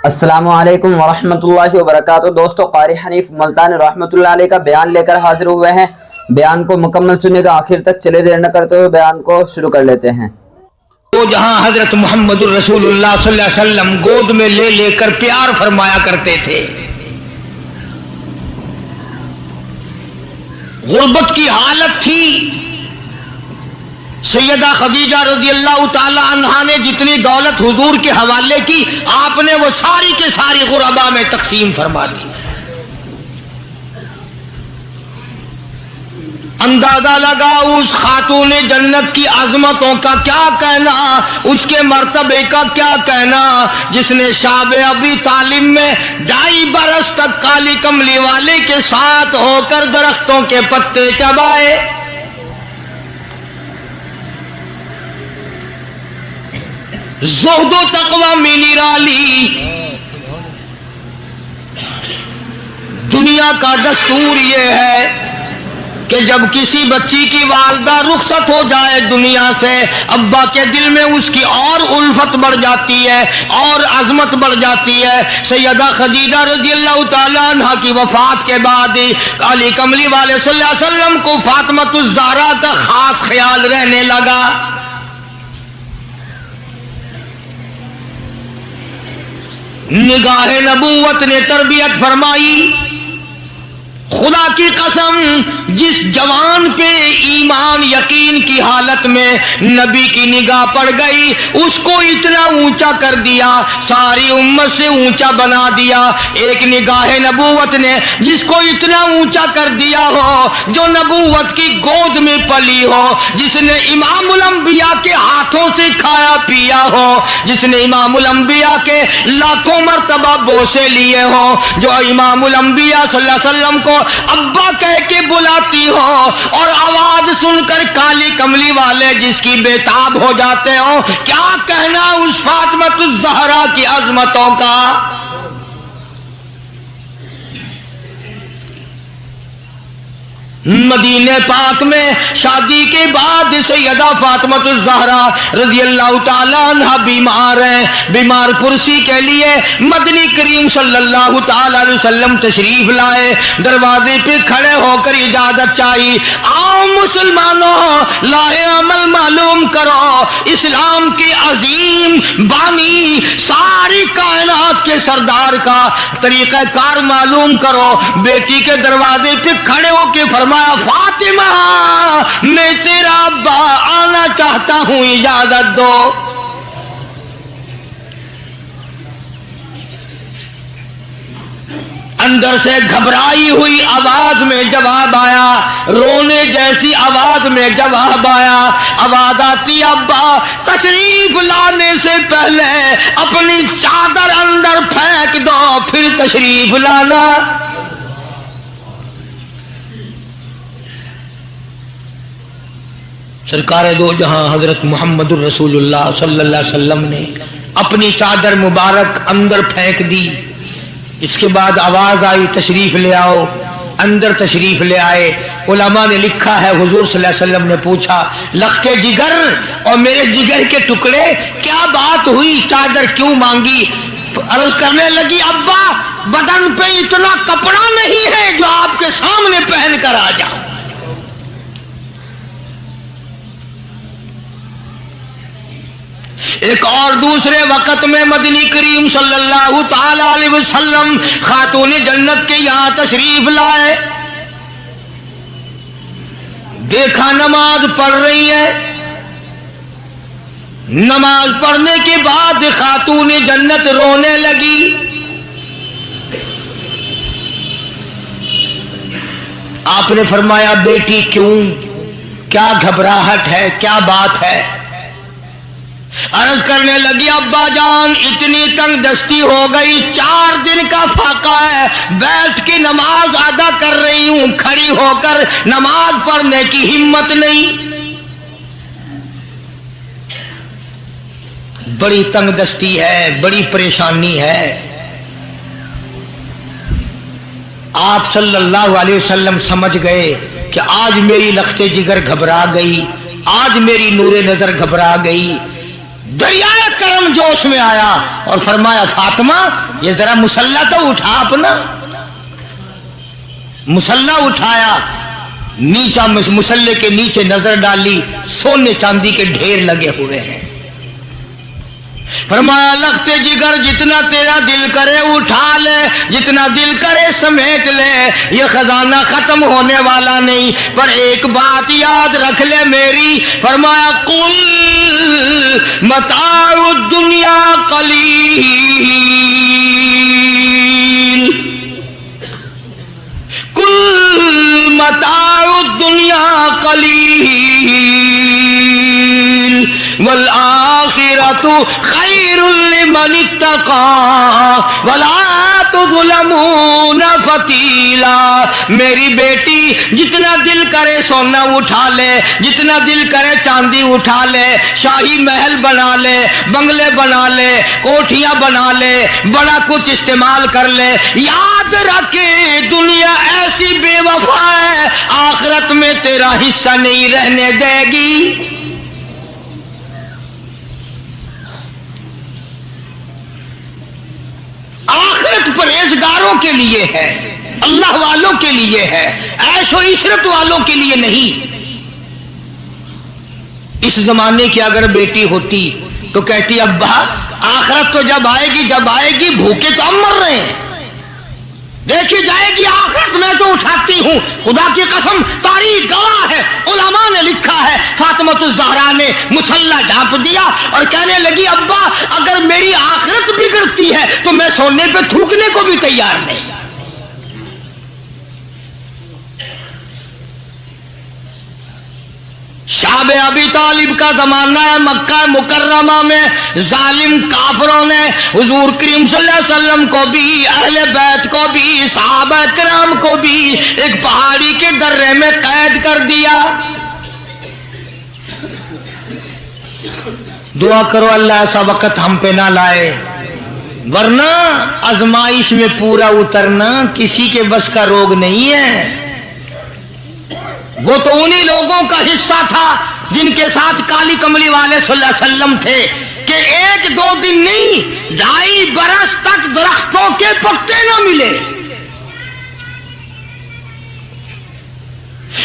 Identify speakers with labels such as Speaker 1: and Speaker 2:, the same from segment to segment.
Speaker 1: السلام علیکم ورحمۃ اللہ وبرکاتہ۔ دوستو، قاری حنیف ملتانی رحمۃ اللہ علیہ کا بیان لے کر حاضر ہوئے ہیں۔ بیان کو مکمل سنیے گا، آخر تک چلے دیر نہ کرتے ہوئے بیان کو شروع کر لیتے ہیں۔
Speaker 2: تو جہاں حضرت محمد الرسول اللہ صلی اللہ علیہ وسلم گود میں لے لے کر پیار فرمایا کرتے تھے، غربت کی حالت تھی، سیدہ خدیجہ رضی اللہ تعالی عنہا نے جتنی دولت حضور کے حوالے کی، آپ نے وہ ساری کے ساری غربا میں تقسیم فرما دی۔ اندازہ لگا اس خاتون جنت کی عظمتوں کا کیا کہنا، اس کے مرتبے کا کیا کہنا، جس نے شاب ابی طالب میں 2.5 برس تک کالی کملی والے کے ساتھ ہو کر درختوں کے پتے چبائے۔ زہد و تقوی میں نرالی۔ دنیا کا دستور یہ ہے کہ جب کسی بچی کی والدہ رخصت ہو جائے دنیا سے، ابا کے دل میں اس کی اور الفت بڑھ جاتی ہے، اور عظمت بڑھ جاتی ہے۔ سیدہ خدیجہ رضی اللہ تعالی عنہ کی وفات کے بعد کالی کملی والے صلی اللہ علیہ وسلم کو فاطمۃ الزہرا کا خاص خیال رہنے لگا۔ نگاہ نبوت نے تربیت فرمائی۔ خدا کی قسم، جس جوان پہ ایمان یقین کی حالت میں نبی کی نگاہ پڑ گئی، اس کو اتنا اونچا کر دیا، ساری امت سے اونچا بنا دیا۔ ایک نگاہ نبوت نے جس کو اتنا اونچا کر دیا ہو، جو نبوت کی گود میں پلی ہو، جس نے امام الانبیاء کے ہاتھوں سے کھایا پیا ہو، جس نے امام الانبیاء کے لاکھوں مرتبہ بوسے لیے ہوں، جو امام الانبیاء صلی اللہ علیہ وسلم کو ابا کہہ کے بلاتی ہو، اور آواز سن کر کالی کملی والے جس کی بےتاب ہو جاتے ہو، کیا کہنا اس فاطمۃ الزہرا کی عظمتوں کا۔ مدینہ پاک میں شادی کے بعد سیدہ فاطمۃ الزہرا رضی اللہ تعالی عنہ بیمار ہیں۔ بیمار پرسی کے لیے مدنی کریم صلی اللہ تعالی علیہ وسلم تشریف لائے، دروازے پہ کھڑے ہو کر اجازت چاہی، آؤ مسلمانوں، لاہ عمل معلوم کرو، اسلام کے عظیم بانی ساری کائنات کے سردار کا طریقہ کار معلوم کرو۔ بیٹی کے دروازے پہ کھڑے ہو کے فرمایا، فاطمہ، میں تیرا ابا آنا چاہتا ہوں، اجازت دو۔ اندر سے گھبرائی ہوئی آواز میں جواب آیا، رونے جیسی آواز میں جواب آیا، آواز آتی، ابا تشریف لانے سے پہلے اپنی چادر اندر پھینک دو، پھر تشریف لانا۔ سرکار دو جہاں حضرت محمد الرسول اللہ صلی اللہ علیہ وسلم نے اپنی چادر مبارک اندر پھینک دی۔ اس کے بعد آواز آئی، تشریف لے آؤ۔ اندر تشریف لے آئے۔ علماء نے لکھا ہے، حضور صلی اللہ علیہ وسلم نے پوچھا، لخت جگر اور میرے جگر کے ٹکڑے، کیا بات ہوئی، چادر کیوں مانگی؟ عرض کرنے لگی، ابا بدن پہ اتنا کپڑا نہیں ہے جو آپ کے سامنے پہن کر آ جاؤ۔ ایک اور دوسرے وقت میں مدنی کریم صلی اللہ تعالی علیہ وسلم خاتون جنت کے یہاں تشریف لائے، دیکھا نماز پڑھ رہی ہے۔ نماز پڑھنے کے بعد خاتون جنت رونے لگی۔ آپ نے فرمایا، بیٹی کیوں، کیا گھبراہٹ ہے، کیا بات ہے؟ عرض کرنے لگی، ابا جان اتنی تنگ دستی ہو گئی، 4 دن کا فاقہ ہے، بیٹھ کے نماز ادا کر رہی ہوں، کھڑی ہو کر نماز پڑھنے کی ہمت نہیں۔ بڑی تنگ دستی ہے، بڑی پریشانی ہے۔ آپ صلی اللہ علیہ وسلم سمجھ گئے کہ آج میری لخت جگر گھبرا گئی، آج میری نور نظر گھبرا گئی۔ دریائے کرم جوش میں آیا اور فرمایا فاطمہ یہ ذرا مصلہ تو اٹھا اپنا. مصلہ اٹھایا, نیچا مصلے کے نیچے نظر ڈالی, سونے چاندی کے ڈھیر لگے ہوئے ہیں. فرمایا لختے جگر جتنا تیرا دل کرے اٹھا لے, جتنا دل کرے سمیٹ لے, یہ خزانہ ختم ہونے والا نہیں, پر ایک بات یاد رکھ لے میری. فرمایا قل متاع الدنیا قلیل, قل متاع الدنیا قلیل والآخرۃ خیر لمن اتقى ولا تظلمون فتیلا. میری بیٹی جتنا دل کرے سونا اٹھا لے, جتنا دل کرے چاندی اٹھا لے, شاہی محل بنا لے, بنگلے بنا لے, کوٹھیاں بنا لے, بڑا کچھ استعمال کر لے, یاد رکھے دنیا ایسی بے وفا ہے آخرت میں تیرا حصہ نہیں رہنے دے گی. آخرت پرہیزگاروں کے لیے ہے, اللہ والوں کے لیے ہے, عیش و عشرت والوں کے لیے نہیں. اس زمانے کی اگر بیٹی ہوتی تو کہتی ابا آخرت تو جب آئے گی بھوکے تو ہم مر رہے ہیں, دیکھی جائے گی آخرت میں تو اٹھاتی ہوں. خدا کی قسم تاریخ گواہ ہے, علماء نے لکھا ہے فاطمہ الزہرا نے مصلہ ڈھانپ دیا اور کہنے لگی ابا اگر میری آخرت بگڑتی ہے تو میں سونے پہ تھوکنے کو بھی تیار نہیں. شعب ابی طالب کا زمانہ ہے, مکہ مکرمہ میں ظالم کافروں نے حضور کریم صلی اللہ علیہ وسلم کو بھی, اہل بیت کو بھی, صحابہ کرام کو بھی ایک پہاڑی کے درے میں قید کر دیا. دعا کرو اللہ ایسا وقت ہم پہ نہ لائے, ورنہ آزمائش میں پورا اترنا کسی کے بس کا روگ نہیں ہے. وہ تو انہی لوگوں کا حصہ تھا جن کے ساتھ کالی کملی والے صلی اللہ علیہ وسلم تھے کہ ایک دو دن نہیں 2.5 برس تک درختوں کے پتے نہ ملے.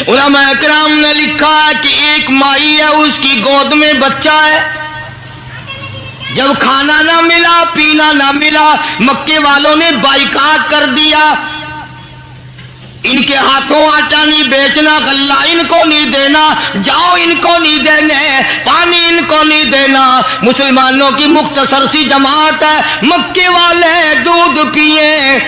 Speaker 2: علماء اکرام نے لکھا ہے کہ ایک مائی ہے, اس کی گود میں بچہ ہے, جب کھانا نہ ملا پینا نہ ملا مکے والوں نے بائیکاٹ کر دیا. ان کے ہاتھوں آٹا نہیں بیچنا, غلہ ان کو نہیں دینا, جاؤ ان کو نہیں دینے, پانی ان کو نہیں دینا. مسلمانوں کی مختصر سی جماعت ہے, مکے والے دودھ پیئیں,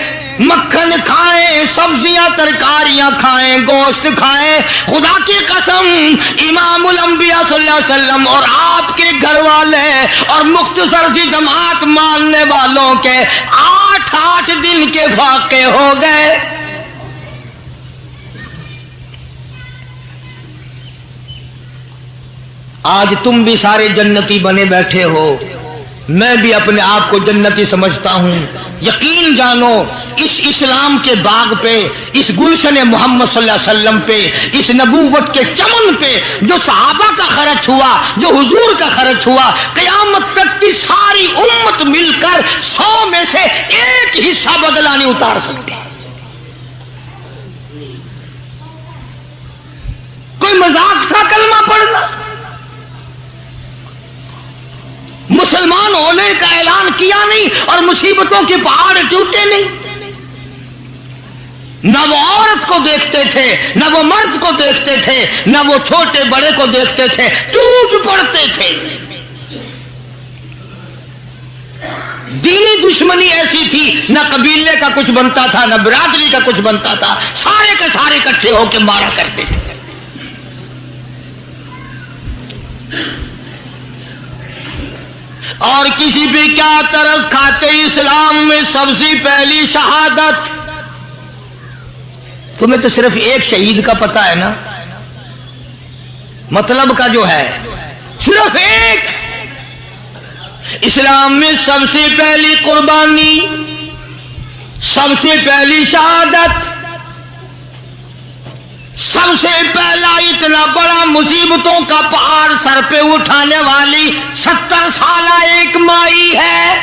Speaker 2: مکھن کھائیں, سبزیاں ترکاریاں کھائیں, گوشت کھائیں. خدا کی قسم امام الانبیاء صلی اللہ علیہ وسلم اور آپ کے گھر والے اور مختصر سی جماعت ماننے والوں کے 8 دن کے فاقے ہو گئے. آج تم بھی سارے جنتی بنے بیٹھے ہو, میں بھی اپنے آپ کو جنتی سمجھتا ہوں. یقین جانو اس اسلام کے باغ پہ, اس گلشن محمد صلی اللہ علیہ وسلم پہ, اس نبوت کے چمن پہ جو صحابہ کا خرچ ہوا, جو حضور کا خرچ ہوا, قیامت تک کی ساری امت مل کر 100 میں سے 1 حصہ بدلہ نہیں اتار سکتی. کوئی مذاق سا کلمہ پڑھنا, مسلمان ہونے کا اعلان کیا نہیں اور مصیبتوں کے پہاڑ ٹوٹے نہیں. نہ وہ عورت کو دیکھتے تھے, نہ وہ مرد کو دیکھتے تھے, نہ وہ چھوٹے بڑے کو دیکھتے تھے, ٹوٹ پڑتے تھے. دینی دشمنی ایسی تھی, نہ قبیلے کا کچھ بنتا تھا, نہ برادری کا کچھ بنتا تھا, سارے کے سارے اکٹھے ہو کے مارا کرتے تھے. اور کسی بھی کیا طرز کھاتے اسلام میں سب سے پہلی شہادت. تمہیں تو صرف ایک شہید کا پتہ ہے نا, مطلب کا جو ہے صرف ایک. اسلام میں سب سے پہلی قربانی, سب سے پہلی شہادت, سب سے پہلا اتنا بڑا مصیبتوں کا پہاڑ سر پہ اٹھانے والی 70 سالہ ایک مائی ہے.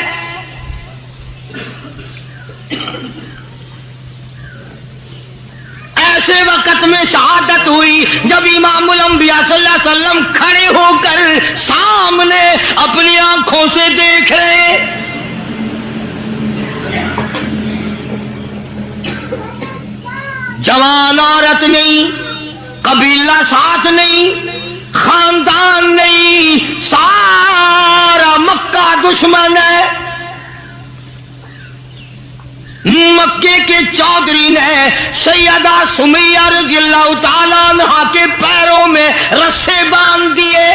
Speaker 2: ایسے وقت میں شہادت ہوئی جب امام الانبیاء صلی اللہ علیہ وسلم کھڑے ہو کر سامنے اپنی آنکھوں سے دیکھ رہے. جوان عورت نہیں، قبیلہ ساتھ نہیں، خاندان نہیں، سارا مکہ دشمن ہے. مکے کے چودھری نے سیدہ سمیہ رضی اللہ تعالیٰ عنہا کے پیروں میں رسے باندھ دیے.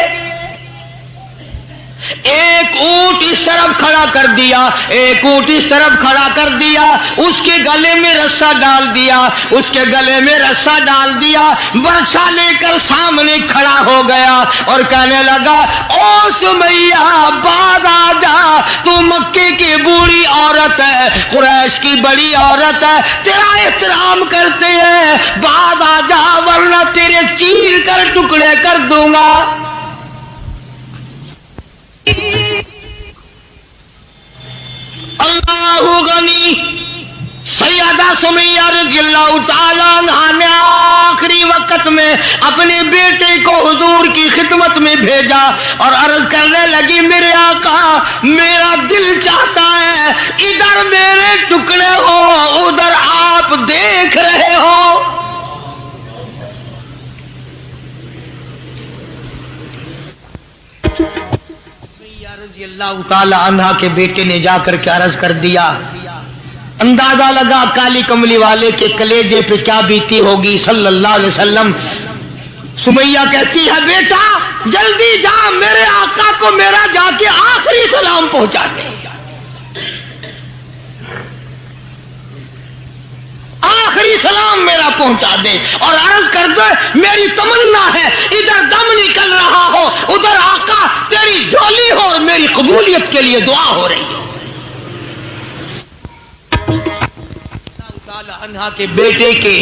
Speaker 2: ایک اونٹ اس طرف کھڑا کر دیا، ایک اونٹ اس طرف کھڑا کر دیا، اس کے گلے میں رسا ڈال دیا، اس کے گلے میں رسا ڈال دیا، برچھا لے کر سامنے کھڑا ہو گیا اور کہنے لگا او سمیہ بعد آ جا، تو مکے کی بوڑھی عورت ہے، قریش کی بڑی عورت ہے، تیرا احترام کرتے ہیں، بعد آ جا ورنہ تیرے چیر کر ٹکڑے کر دوں گا. اللہ غنی. سیدہ سمیہ رضی اللہ تعالیٰ عنہا نے آخری وقت میں اپنے بیٹے کو حضور کی خدمت میں بھیجا اور عرض کرنے لگی میرے آقا میرا دل چاہتا ہے ادھر میرے ٹکڑے ہو ادھر آپ دیکھ رہے ہو. رضی اللہ تعالی عنہ کے بیٹے نے جا کر کے عرض کر دیا. اندازہ لگا کالی کملی والے کے کلیجے پہ کیا بیتی ہوگی صلی اللہ علیہ وسلم. سمیہ کہتی ہے بیٹا جلدی جا میرے آقا کو میرا جا کے آخری سلام پہنچا دے، آخری سلام میرا پہنچا دے اور عرض کر دے میری تمنا ہے ادھر دم نکل رہا ہو ادھر آقا تیری جھولی ہو اور میری قبولیت کے لیے دعا ہو رہی ہے. عنہا کے بیٹے کے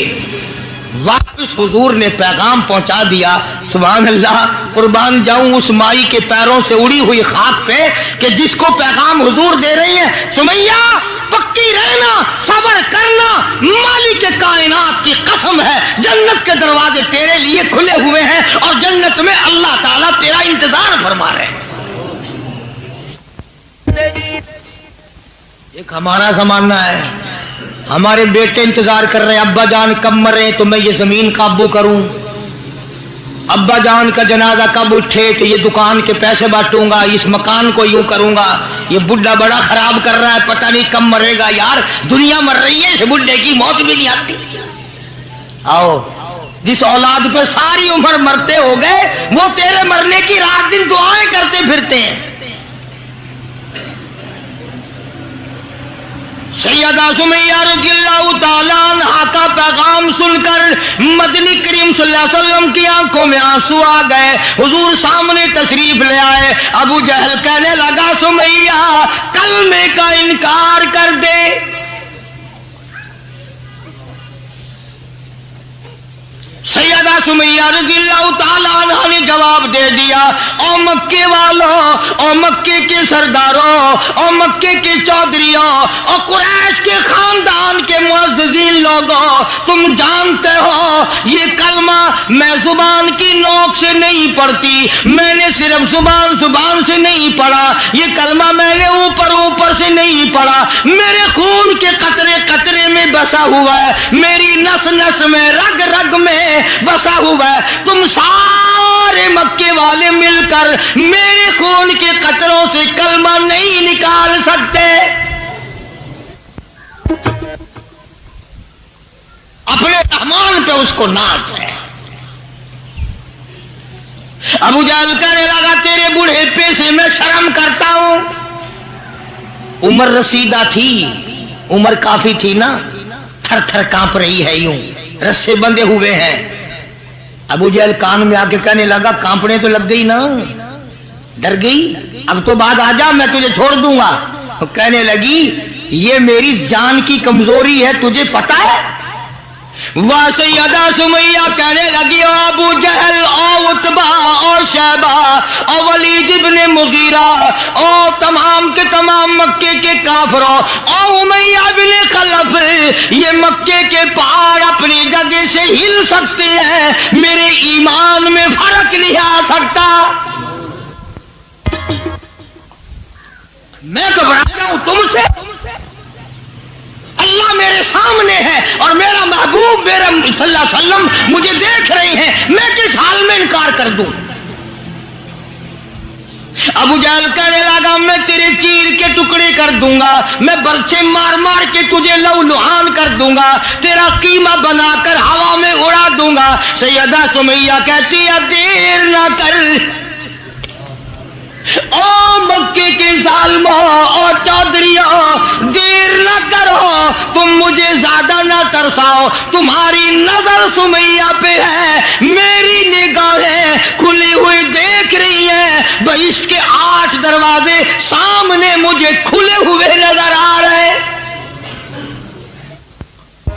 Speaker 2: واپس حضور نے پیغام پہنچا دیا. سبحان اللہ، قربان جاؤں اس مائی کے پیروں سے اڑی ہوئی خاک پہ کہ جس کو پیغام حضور دے رہی ہیں سمیہ پکی رہنا، صبر کرنا، مالک کائنات کی قسم ہے جنت کے دروازے تیرے لیے کھلے ہوئے ہیں اور جنت میں اللہ تعالیٰ تیرا انتظار فرما رہے ہیں. ایک ہمارا زمانہ ہے، ہمارے بیٹے انتظار کر رہے ہیں ابا جان کب مرے تو میں یہ زمین قابو کروں، ابا جان کا جنازہ کب اٹھے تو یہ دکان کے پیسے بانٹوں گا، اس مکان کو یوں کروں گا، یہ بڈھا بڑا خراب کر رہا ہے پتہ نہیں کب مرے گا. یار دنیا مر رہی ہے، اس بڈھے کی موت بھی نہیں آتی. آؤ جس اولاد پہ ساری عمر مرتے ہو گئے وہ تیرے مرنے کی رات دن دعائیں کرتے پھرتے ہیں. سیدہ سمیہ رضی اللہ تعالیٰ عنہا کا پیغام سن کر مدنی کریم صلی اللہ علیہ وسلم کی آنکھوں میں آنسو آ گئے. حضور سامنے تشریف لے آئے. ابو جہل کہنے لگا سمیہ کلمے کا انکار کر دے. سیدہ سمیہ رضی اللہ تعالیٰ عنہ نے جواب دے دیا او مکے والوں، او مکے کے سرداروں، او مکے کے چودھریوں، او قریش کے خاندان کے معززین لوگوں، تم جانتے ہو یہ کلمہ میں زبان کی نوک سے نہیں پڑھتی، میں نے صرف زبان سے نہیں پڑھا، یہ کلمہ میں نے اوپر سے نہیں پڑھا، میرے خون کے قطرے قطرے میں بسا ہوا ہے، میری نس نس میں رگ رگ میں بسا ہوا ہے. تم سارے مکے والے مل کر میرے خون کے قطروں سے کلمہ نہیں نکال سکتے. اپنے رحمان پہ اس کو ناز ہے. ابو جہل کہنے لگا تیرے بوڑھے پے سے میں شرم کرتا ہوں. عمر رسیدہ تھی، عمر کافی تھی نا، تھر تھر کانپ رہی ہے، یوں رسے بندھے ہوئے ہیں. ابو جہل کان میں آ کے کہنے لگا کانپنے تو لگ گئی نا، ڈر گئی، اب تو بعد آ جا میں تجھے چھوڑ دوں گا. کہنے لگی یہ میری جان کی کمزوری ہے، تجھے پتا ہے وہاں سیدہ سمیہ کہنے لگی او ابو جہل او عتبہ او شیبہ او ولید ابن مغیرہ او تمام کے تمام مکے کے کافروں او امیہ بن خلف، یہ مکے کے پہاڑ اپنی جگہ سے ہل سکتے ہیں، میرے ایمان میں فرق نہیں آ سکتا۔ میں گھبراتا ہوں تم سے، اللہ میرے سامنے ہے اور میرا محبوب میرا صلی اللہ علیہ وسلم مجھے دیکھ رہے ہیں، میں کس حال میں انکار کر دوں؟ ابو جہل کہنے لگا میں تیرے چیر کے ٹکڑے کر دوں گا، میں برچے مار مار کے تجھے لو لہان کر دوں گا، تیرا قیمہ بنا کر ہوا میں اڑا دوں گا۔ سیدہ سمیہ کہتی ہے دیر نہ کر او مکے کے ظالموں اور چودھریوں، دیر نہ کرو، تم مجھے زیادہ نہ ترساؤ، تمہاری نظر سمیہ پہ ہے، میری نگاہیں کھلی ہوئی دیکھ رہی ہیں، بہشت کے 8 دروازے سامنے مجھے کھلے ہوئے نظر آ رہے۔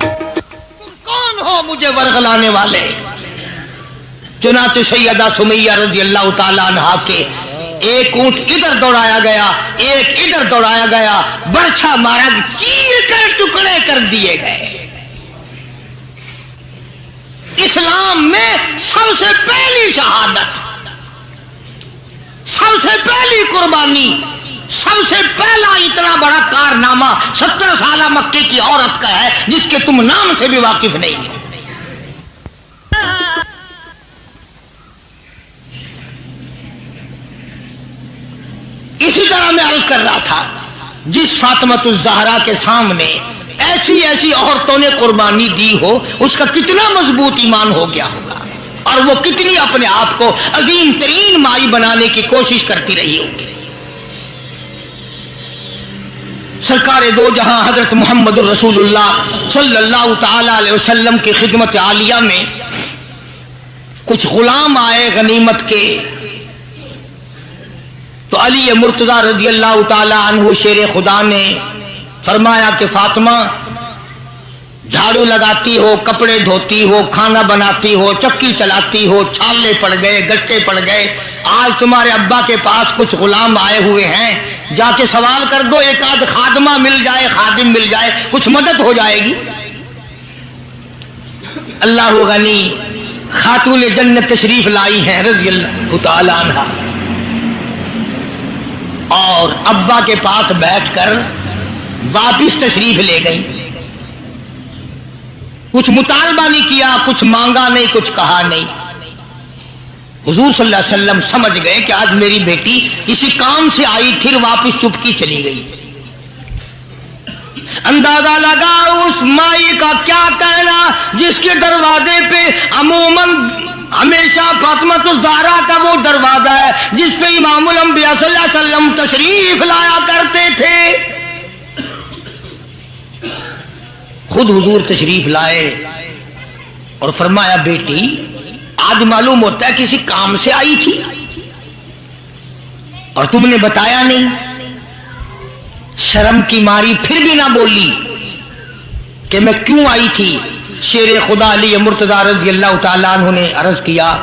Speaker 2: تم کون ہو مجھے ورغلانے والے؟ چنانچہ سیدہ سمیہ رضی اللہ تعالیٰ عنہا کے ایک اونٹ ادھر دوڑایا گیا، ایک ادھر دوڑایا گیا، برچھا مارا، چیر کر ٹکڑے کر دیے گئے۔ اسلام میں سب سے پہلی شہادت، سب سے پہلی قربانی، سب سے پہلا اتنا بڑا کارنامہ 70 سالہ مکے کی عورت کا ہے جس کے تم نام سے بھی واقف نہیں ہو۔ اسی طرح میں عرض کر رہا تھا، جس فاطمہ الزہرا کے سامنے ایسی ایسی عورتوں نے قربانی دی ہو، اس کا کتنا مضبوط ایمان ہو گیا ہوگا، اور وہ کتنی اپنے آپ کو عظیم ترین مائی بنانے کی کوشش کرتی رہی ہوگی۔ سرکار دو جہاں حضرت محمد الرسول اللہ صلی اللہ تعالی علیہ وسلم کی خدمت عالیہ میں کچھ غلام آئے غنیمت کے، تو علی مرتضیٰ رضی اللہ تعالی عنہ شیر خدا نے فرمایا کہ فاطمہ جھاڑو لگاتی ہو، کپڑے دھوتی ہو، کھانا بناتی ہو، چکی چلاتی ہو، چھالے پڑ گئے، گٹے پڑ گئے، آج تمہارے ابا کے پاس کچھ غلام آئے ہوئے ہیں، جا کے سوال کر دو، ایک آدھ خادمہ مل جائے، خادم مل جائے، کچھ مدد ہو جائے گی۔ اللہ غنی خاتون جنت تشریف لائی ہیں رضی اللہ تعالی عنہ، اور ابا کے پاس بیٹھ کر واپس تشریف لے گئی۔ کچھ مطالبہ نہیں کیا، کچھ مانگا نہیں، کچھ کہا نہیں۔ حضور صلی اللہ علیہ وسلم سمجھ گئے کہ آج میری بیٹی کسی کام سے آئی تھی، واپس چپکی چلی گئی۔ اندازہ لگا اس مائی کا کیا کہنا جس کے دروازے پہ عموماً ہمیشہ فاطمہ الزہرا کا وہ دروازہ ہے جس پہ امام الانبیاء صلی اللہ علیہ وسلم تشریف لایا کرتے تھے۔ خود حضور تشریف لائے اور فرمایا بیٹی آج معلوم ہوتا ہے کسی کام سے آئی تھی اور تم نے بتایا نہیں۔ شرم کی ماری پھر بھی نہ بولی کہ میں کیوں آئی تھی۔ شیر خدا علی مرتضیٰ رضی اللہ تعالیٰ عنہ نے عرض کیا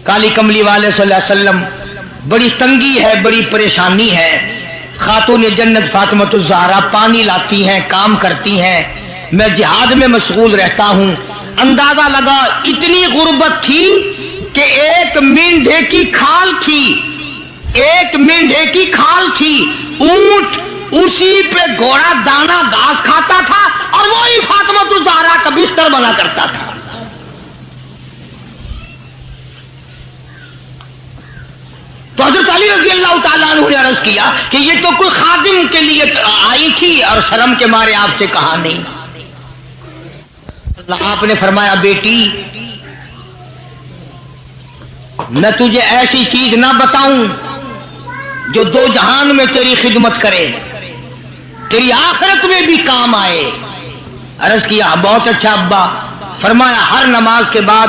Speaker 2: کالی کملی والے صلی اللہ علیہ وسلم بڑی تنگی ہے، بڑی پریشانی ہے، خاتون جنت فاطمہ الزہرا پانی لاتی ہیں، کام کرتی ہیں، میں جہاد میں مشغول رہتا ہوں۔ اندازہ لگا اتنی غربت تھی کہ ایک مینڈھے کی کھال تھی، ایک مینڈھے کی کھال تھی، اونٹ اسی پہ گھوڑا دانا گھاس کھاتا تھا اور وہی فاطمہ الزہرا کا بستر بنا کرتا تھا۔ تو حضرت علی رضی اللہ تعالیٰ عنہ نے عرض کیا کہ یہ تو کوئی خادم کے لیے آئی تھی اور شرم کے مارے آپ سے کہا نہیں۔ آپ نے فرمایا بیٹی میں تجھے ایسی چیز نہ بتاؤں جو دو جہان میں تیری خدمت کرے، تیری آخرت میں بھی کام آئے۔ عرض کیا بہت اچھا ابا۔ فرمایا ہر نماز کے بعد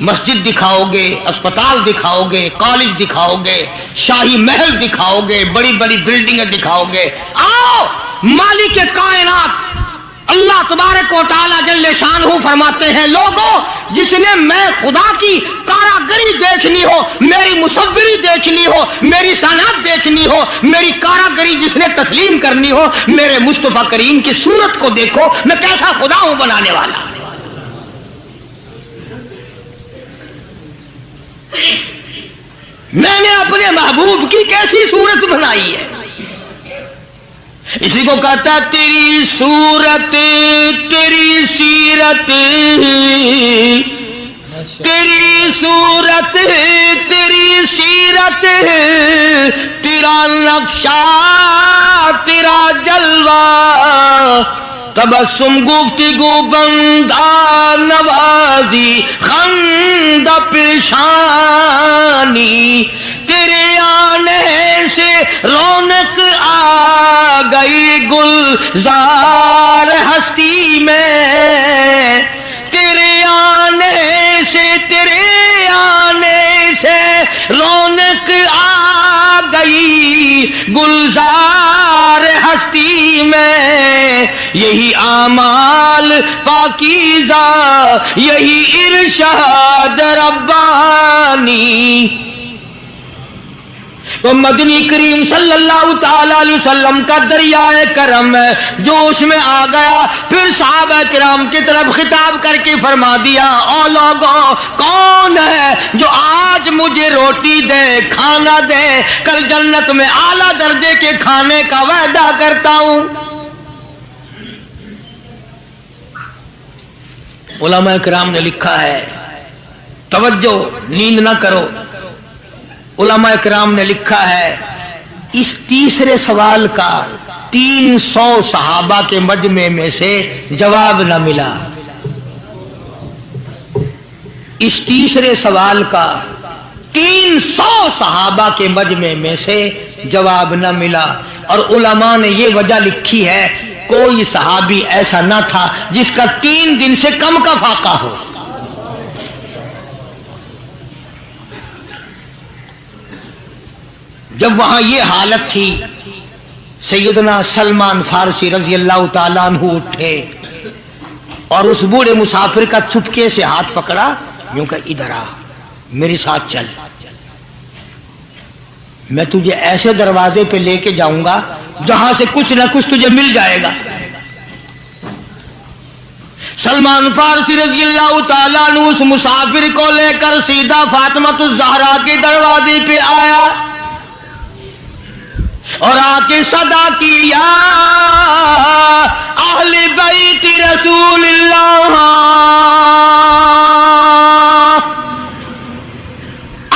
Speaker 2: مسجد دکھاؤ گے، اسپتال دکھاؤ گے، کالج دکھاؤ گے، شاہی محل دکھاؤ گے، بڑی بڑی بلڈنگیں دکھاؤ گے۔ آؤ، مالک کائنات اللہ تبارک و تعالی جل شانہ فرماتے ہیں، لوگوں جس نے میں خدا کی کاراگری دیکھنی ہو، میری مصوری دیکھنی ہو، میری صنعت دیکھنی ہو، میری کاراگری جس نے تسلیم کرنی ہو، میرے مصطفیٰ کریم کی صورت کو دیکھو، میں کیسا خدا ہوں بنانے والا۔ میں نے اپنے محبوب کی کیسی صورت بنائی ہے، اسی کو کہتا تیری صورت تیری سیرت، تیری صورت تیری سیرت، تیرا نقشہ تیرا جلوہ، تبسم گفتگو بندہ نوازی خند پیشانی، تیرے آنے سے رونق آ گئی گلزار ہستی میں، تیرے آنے سے رونق آ گئی گلزار ہستی میں، یہی اعمال پاکیزہ یہی ارشاد ربانی۔ تو مدنی کریم صلی اللہ تعالی علیہ وسلم کا دریائے کرم ہے جو اس میں آ گیا، پھر صحابہ کرام کی طرف خطاب کر کے فرما دیا، او لوگوں کون ہے جو آج مجھے روٹی دے، کھانا دے، کل جنت میں اعلیٰ درجے کے کھانے کا وعدہ کرتا ہوں۔ علماء کرام نے لکھا ہے، توجہ نیند نہ کرو، علماء کرام نے لکھا ہے اس تیسرے سوال کا 300 صحابہ کے مجمع میں سے جواب نہ ملا، اس تیسرے سوال کا 300 صحابہ کے مجمع میں سے جواب نہ ملا، اور علماء نے یہ وجہ لکھی ہے کوئی صحابی ایسا نہ تھا جس کا 3 دن سے کم کا فاقہ ہو۔ جب وہاں یہ حالت تھی، سیدنا سلمان فارسی رضی اللہ تعالیٰ عنہ اٹھے اور اس بوڑھے مسافر کا چپکے سے ہاتھ پکڑا، یوں کہ ادھر آ میرے ساتھ چل، میں تجھے ایسے دروازے پہ لے کے جاؤں گا جہاں سے کچھ نہ کچھ تجھے مل جائے گا۔ سلمان فارسی رضی اللہ تعالیٰ عنہ اس مسافر کو لے کر سیدھا فاطمۃ الزہرا کے دروازے پہ آیا اور آ کے صدا کی، یا اہل بیت رسول اللہ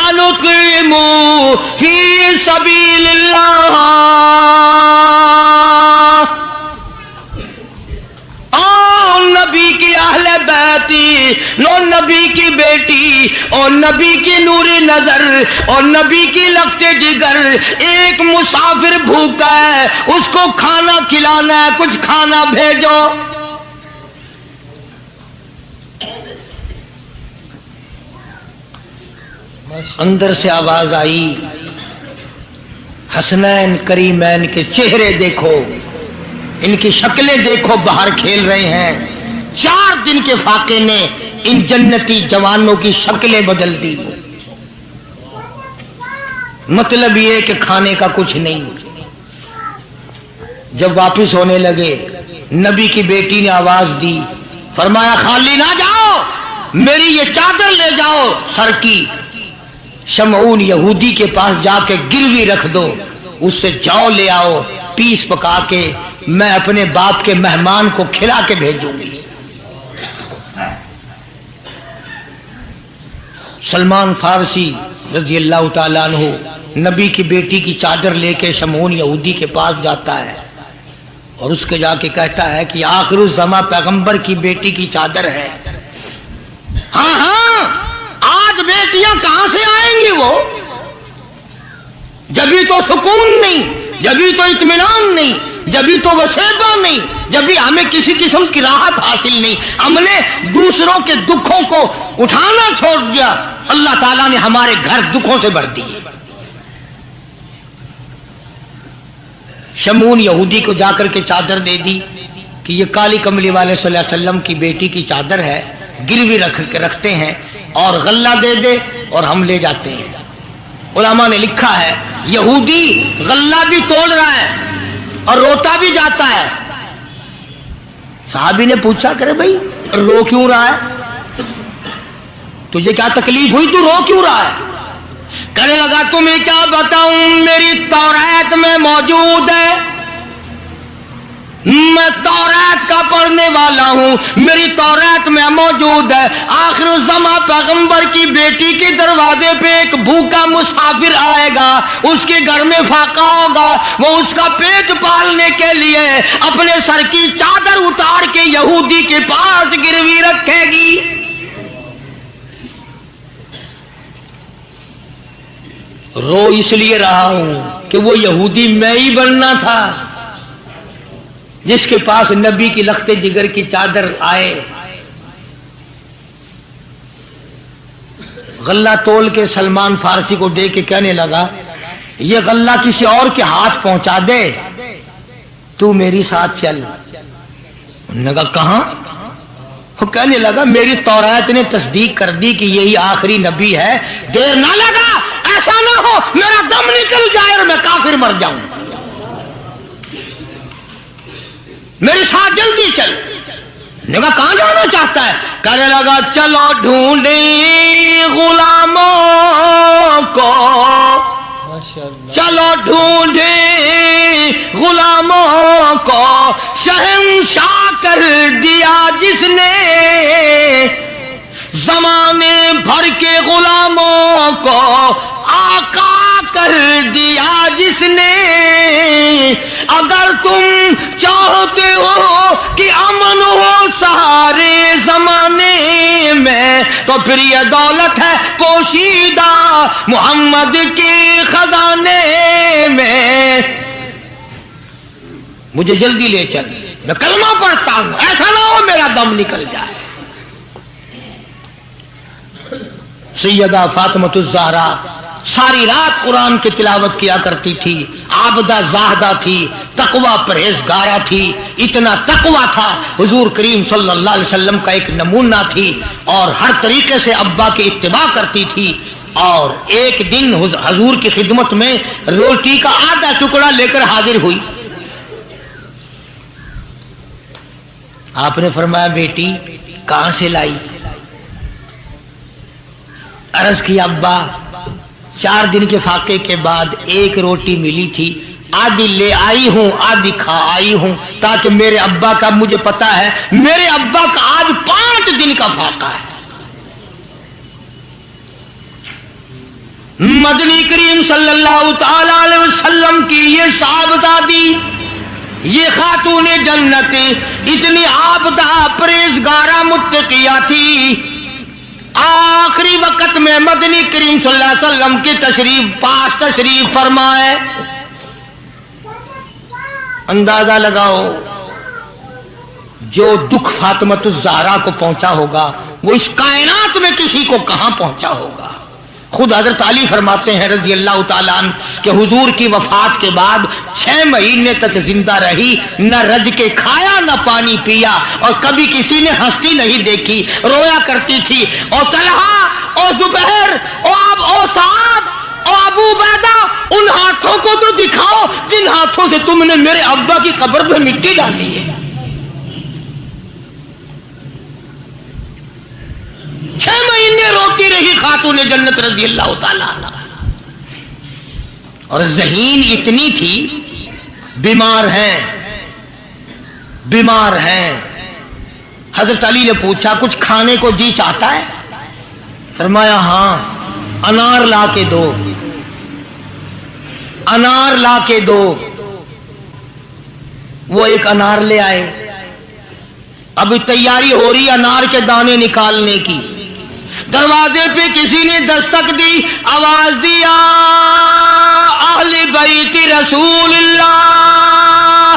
Speaker 2: انقیموا فی سبیل اللہ، او نبی کی اہل بیتی، نو نبی کی بیٹی اور نبی کی نور نظر اور نبی کی لگتے جگر، ایک مسافر بھوکا ہے، اس کو کھانا کھلانا ہے، کچھ کھانا بھیجو۔ اندر سے آواز آئی، حسنین کریمین کے چہرے دیکھو، ان کی شکلیں دیکھو، باہر کھیل رہے ہیں۔ 4 دن کے فاقے نے ان جنتی جوانوں کی شکلیں بدل دی، مطلب یہ کہ کھانے کا کچھ نہیں۔ جب واپس ہونے لگے، نبی کی بیٹی نے آواز دی، فرمایا خالی نہ جاؤ، میری یہ چادر لے جاؤ سر کی، شمعون یہودی کے پاس جا کے گروی رکھ دو، اس سے جو لے آؤ، پیس پکا کے میں اپنے باپ کے مہمان کو کھلا کے بھیجوں گی۔ سلمان فارسی رضی اللہ تعالیٰ عنہ نبی کی بیٹی کی چادر لے کے شمعون یہودی کے پاس جاتا ہے اور اس کے جا کے کہتا ہے کہ آخر الزماں پیغمبر کی بیٹی کی چادر ہے۔ ہاں ہاں، آج بیٹیاں کہاں سے آئیں گی؟ وہ جبھی تو سکون نہیں، جبھی تو اطمینان نہیں، جبھی تو وسیبہ نہیں، جب بھی ہمیں کسی قسم کی راحت حاصل نہیں، ہم نے دوسروں کے دکھوں کو اٹھانا چھوڑ دیا، اللہ تعالیٰ نے ہمارے گھر دکھوں سے بھر دیے۔ شمون یہودی کو جا کر کے چادر دے دی کہ یہ کالی کملی والے صلی اللہ علیہ وسلم کی بیٹی کی چادر ہے، گروی رکھتے ہیں اور غلہ دے دے اور ہم لے جاتے ہیں۔ علماء نے لکھا ہے یہودی غلہ بھی توڑ رہا ہے اور روتا بھی جاتا ہے۔ صحابی نے پوچھا کرے بھائی رو کیوں رہا ہے، تجھے کیا تکلیف ہوئی، تو رو کیوں رہا ہے؟ کہنے لگا تمہیں کیا بتاؤں، میری تورات میں موجود ہے، میں تورات کا پڑھنے والا ہوں، میری تورات میں موجود ہے آخر الزماں پیغمبر کی بیٹی کے دروازے پہ ایک بھوکا مسافر آئے گا، اس کے گھر میں فاقہ ہوگا، وہ اس کا پیٹ پالنے کے لیے اپنے سر کی چادر اتار کے یہودی کے پاس گروی رکھے گی۔ رو اس لیے رہا ہوں کہ وہ یہودی میں ہی بننا تھا جس کے پاس نبی کی لخت جگر کی چادر آئے۔ غلہ تول کے سلمان فارسی کو دے کے کہنے لگا یہ غلہ کسی اور کے ہاتھ پہنچا دے، تو میری ساتھ چل۔ انہوں نے کہا کہاں؟ وہ کہنے لگا میری تورات نے تصدیق کر دی کہ یہی آخری نبی ہے، دیر نہ لگا، ایسا نہ ہو میرا دم نکل جائے اور میں کافر مر جاؤں، میرے ساتھ جلدی چل۔ نے کہا کہاں جانا چاہتا ہے؟ کہنے لگا چلو ڈھونڈیں غلاموں کو، چلو ڈھونڈیں غلاموں کو، شہنشاہ کر دیا جس نے زمانے بھر کے غلاموں کو، آقا کر دیا جس نے۔ اگر تم چاہتے ہو کہ امن ہو سارے زمانے میں تو پھر یہ دولت ہے پوشیدہ محمد کے خزانے میں۔ مجھے جلدی لے چل، میں کلمہ پڑھتا ہوں، ایسا نہ ہو میرا دم نکل جائے۔ سیدہ فاطمۃ الزہرا ساری رات قرآن کی تلاوت کیا کرتی تھی، عابدہ زاہدہ تھی، تقوی پرہیزگارہ تھی، اتنا تقوی تھا حضور کریم صلی اللہ علیہ وسلم کا ایک نمونہ تھی، اور ہر طریقے سے ابا کی اتباع کرتی تھی۔ اور ایک دن حضور کی خدمت میں روٹی کا آدھا ٹکڑا لے کر حاضر ہوئی۔ آپ نے فرمایا بیٹی کہاں سے لائی؟ عرض کی ابا 4 دن کے فاقے کے بعد ایک روٹی ملی تھی، آدھی لے آئی ہوں آدھی کھا آئی ہوں، تاکہ میرے ابا کا، مجھے پتا ہے میرے ابا کا آج 5 دن کا فاقہ ہے۔ مدنی کریم صلی اللہ تعالی علیہ وسلم کی یہ صحابزادی، یہ خاتون جنت اتنی عابدہ پرہیزگارہ متقیہ تھی، آخری وقت میں مدنی کریم صلی اللہ علیہ وسلم کی تشریف فرمائے۔ اندازہ لگاؤ جو دکھ فاطمۃ الزہرا کو پہنچا ہوگا وہ اس کائنات میں کسی کو کہاں پہنچا ہوگا۔ خود حضرت علی فرماتے ہیں رضی اللہ تعالیٰ عنہ کہ حضور کی وفات کے بعد 6 مہینے تک زندہ رہی، نہ رج کے کھایا نہ پانی پیا، اور کبھی کسی نے ہستی نہیں دیکھی، رویا کرتی تھی۔ اور طلحہ اور زبیر اور سعد اور ابو عبیدہ، ان ہاتھوں کو تو دکھاؤ جن ہاتھوں سے تم نے میرے ابا کی قبر پہ مٹی ڈالی ہے۔ 6 مہینے روتی رہی خاتون جنت رضی اللہ تعالیٰ عنہ، اور ذہین اتنی تھی، بیمار ہیں۔ حضرت علی نے پوچھا کچھ کھانے کو جی چاہتا ہے؟ فرمایا ہاں، انار لا کے دو، انار لا کے دو۔ وہ ایک انار لے آئے، اب تیاری ہو رہی انار کے دانے نکالنے کی۔ دروازے پہ کسی نے دستک دی، آواز دیا اہل بیت رسول اللہ۔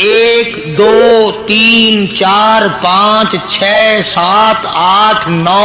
Speaker 2: 1 2 3 4 5 6 7 8 9,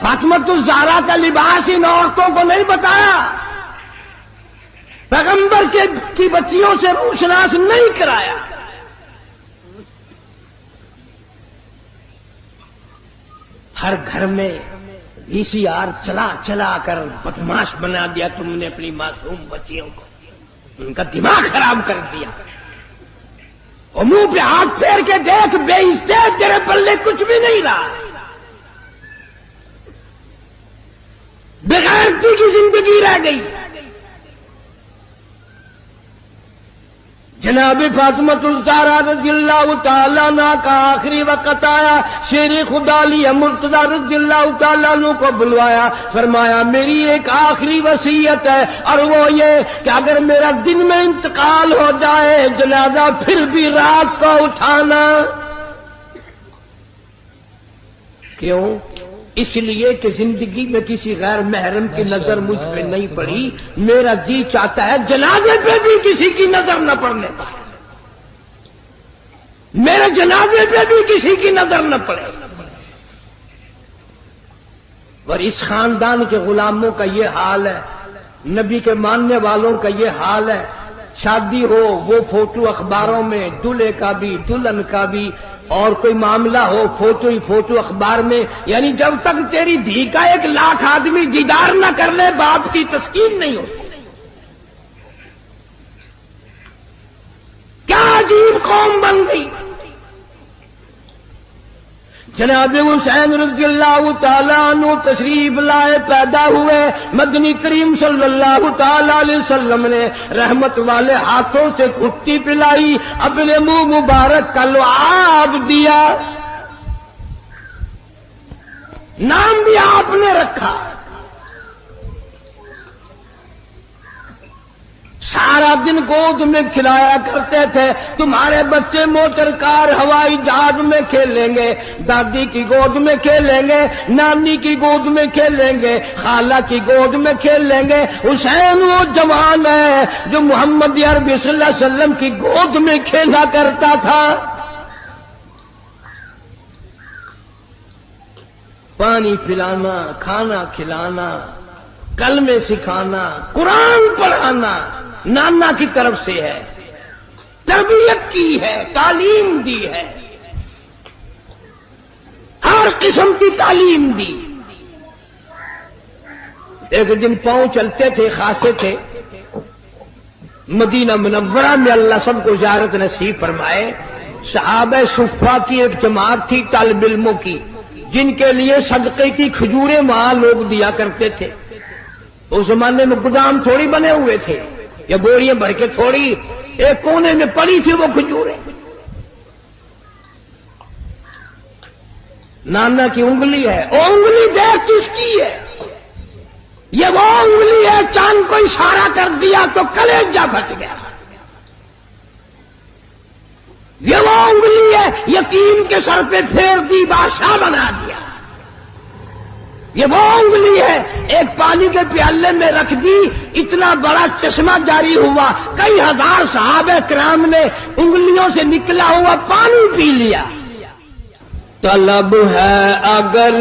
Speaker 3: فاطمۃ الزہرا کا لباس ان عورتوں کو نہیں بتایا، پیغمبر کی بچیوں سے روشناس نہیں کرایا. ہر گھر میں وی سی آر چلا چلا کر بدماش بنا دیا تم نے اپنی معصوم بچیوں کو، ان کا دماغ خراب کر دیا. اور منہ پہ ہاتھ پھیر کے دیکھ، بے عزت تیرے پلے کچھ بھی نہیں رہا، بغیرتی کی زندگی رہ گئی. جناب فاطمۃ الزہرا رضی اللہ تعالیٰ عنہ کا آخری وقت آیا، شیر خدا لیے مرتضیٰ رضی اللہ تعالیٰ عنہ کو بلوایا، فرمایا میری ایک آخری وصیت ہے، اور وہ یہ کہ اگر میرا دن میں انتقال ہو جائے جنازہ پھر بھی رات کو اٹھانا. کیوں؟ اس لیے کہ زندگی میں کسی غیر محرم کی نظر مجھ پہ نہیں پڑی، میرا جی چاہتا ہے جنازے پہ بھی کسی کی نظر نہ پڑنے پائے، میرے جنازے پہ بھی کسی کی نظر نہ پڑے. اور اس خاندان کے غلاموں کا یہ حال ہے، نبی کے ماننے والوں کا یہ حال ہے. شادی ہو وہ فوٹو اخباروں میں، دلہے کا بھی دلہن کا بھی، اور کوئی معاملہ ہو فوٹو ہی فوٹو اخبار میں. یعنی جب تک تیری دھی کا 1,00,000 آدمی دیدار نہ کر لے باپ کی تسکین نہیں ہوتی. کیا عجیب قوم بن گئی. جناب حسین رضی اللہ تعالیٰ عنہ تشریف لائے، پیدا ہوئے، مدنی کریم صلی اللہ تعالیٰ علیہ وسلم نے رحمت والے ہاتھوں سے گھٹی پلائی، اپنے منہ مبارک کا لعاب دیا، نام بھی آپ نے رکھا. سارا دن گود میں کھلایا کرتے تھے. تمہارے بچے موٹر کار ہوائی جہاز میں کھیلیں گے، دادی کی گود میں کھیلیں گے، نانی کی گود میں کھیلیں گے، خالہ کی گود میں کھیلیں گے. حسین وہ جوان ہے جو محمد عربی صلی اللہ علیہ وسلم کی گود میں کھیلا کرتا تھا. پانی پلانا، کھانا کھلانا، کلمے سکھانا، قرآن پڑھانا نانا کی طرف سے ہے، تربیت کی ہے، تعلیم دی ہے، ہر قسم کی تعلیم دی. ایک دن پاؤں چلتے تھے، خاصے تھے، مدینہ منورہ میں اللہ سب کو زیارت نصیب فرمائے. صحابہ صفہ کی ایک جماعت تھی طالب علموں کی، جن کے لیے صدقے کی کھجوریں وہاں لوگ دیا کرتے تھے. اس زمانے میں گودام تھوڑی بنے ہوئے تھے یا بوریاں بھر کے تھوڑی، ایک کونے میں پڑی تھی وہ کھجوریں. نانا کی انگلی ہے، وہ انگلی دیکھ کس کی ہے؟ یہ وہ انگلی ہے، چاند کو اشارہ کر دیا تو کلیجہ پھٹ گیا. یہ وہ انگلی ہے، یتیم کے سر پہ پھیر دی بادشاہ بنا دیا. یہ وہ انگلی ہے، ایک پانی کے پیالے میں رکھ دی، اتنا بڑا چشمہ جاری ہوا، کئی ہزار صحابہ کرام نے انگلیوں سے نکلا ہوا پانی پی لیا. طلب ہے اگر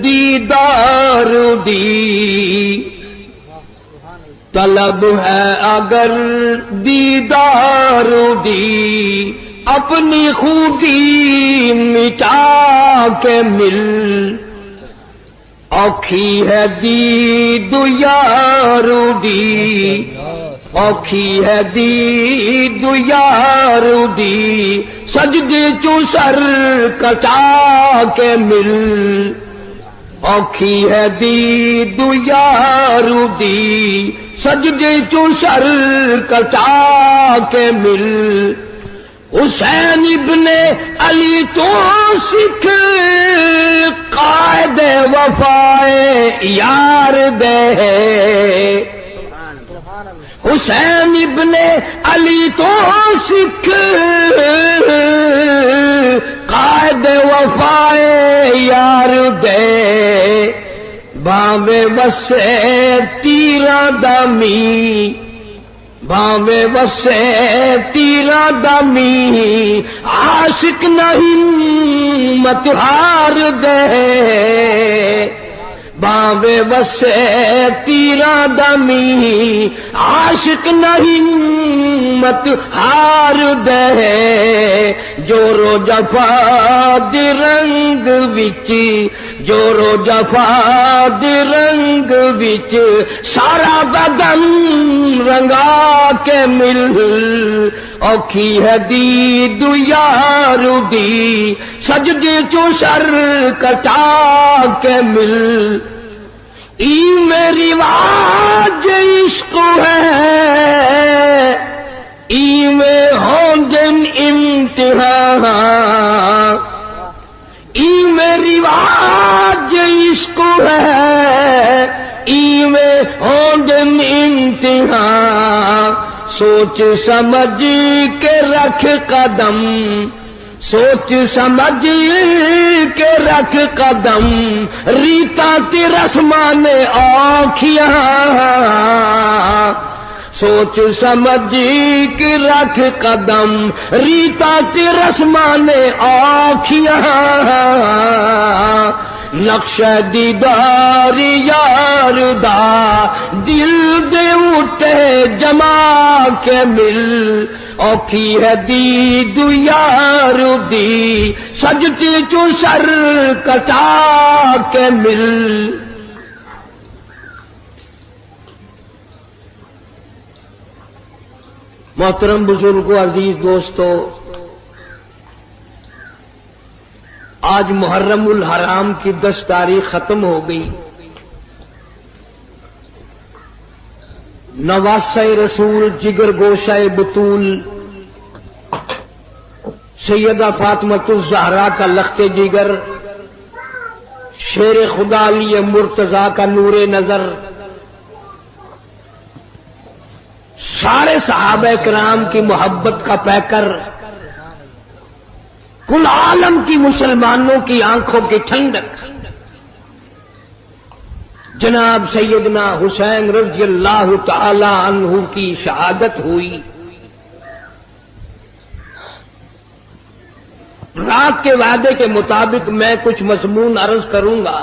Speaker 3: دیدار دی، طلب ہے اگر دیدار دی، اپنی خوبی مٹا کے مل، اوکھی ہے دید یار دی، اوکھی ہے دید یار دی، سجدے چو سر کٹا کے مل، اوکھی ہے دید یار دی، سجدے چو سر کٹا کے مل. حسین ابن علی تو سکھ قائد وفائے یار دے، حسین ابن علی تو سکھ قائد وفائے یار دے، باوے وسے تیرا دمی، باوے وسے تیرا دمی، عاشق نہیں مت ہار دے، باوے وسے تیرا دمی عاشق نہیں مت ہار دے جورو جفا دی رنگ وچ جورو جفا دی رنگ وچ سارا بدن رنگا کے مل اوکھی ہے دید یار دی سجدے چو سر کٹا کے مل ای میری واج عشق ہے ای میں ہوں دن امتحان ای میری واج عشق ہے ای میں ہوں دن امتحان سوچ سمجھ کے رکھ قدم سوچ سمجھ کے رکھ قدم ریتا تی رسمان آنکھیاں سوچ سمجھ کے رکھ قدم ریتا تی رسمان آنکھیاں نقش دیدار یار دا دل دے اٹھے جما کے مل اوکھی ہے دید یار دی سجتی چو سر کٹا کے مل محترم بزرگوں عزیز دوستو آج محرم الحرام کی 10 تاریخ ختم ہو گئی نواسہ رسول جگر گوشہ بطول سیدہ فاطمۃ الزہرا کا لخت جگر شیر خدا علی مرتضی کا نور نظر سارے صحابہ کرام کی محبت کا پیکر کل عالم کی مسلمانوں کی آنکھوں کی ٹھنڈک جناب سیدنا حسین رضی اللہ تعالی عنہ کی شہادت ہوئی رات کے وعدے کے مطابق میں کچھ مضمون عرض کروں گا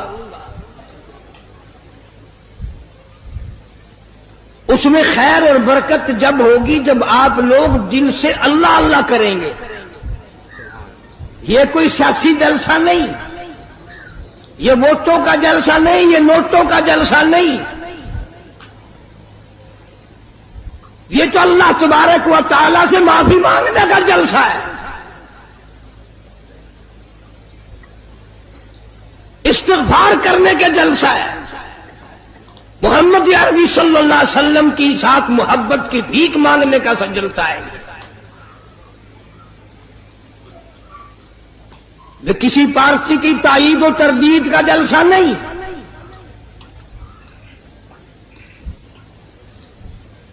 Speaker 3: اس میں خیر اور برکت جب ہوگی جب آپ لوگ دل سے اللہ اللہ کریں گے یہ کوئی سیاسی جلسہ نہیں یہ ووٹوں کا جلسہ نہیں یہ نوٹوں کا جلسہ نہیں یہ تو اللہ تبارک و تعالی سے معافی مانگنے کا جلسہ ہے استغفار کرنے کا جلسہ ہے محمد عربی صلی اللہ علیہ وسلم کی ساتھ محبت کی بھیک مانگنے کا جلسہ ہے یہ کسی پارٹی کی تائید و تردید کا جلسہ نہیں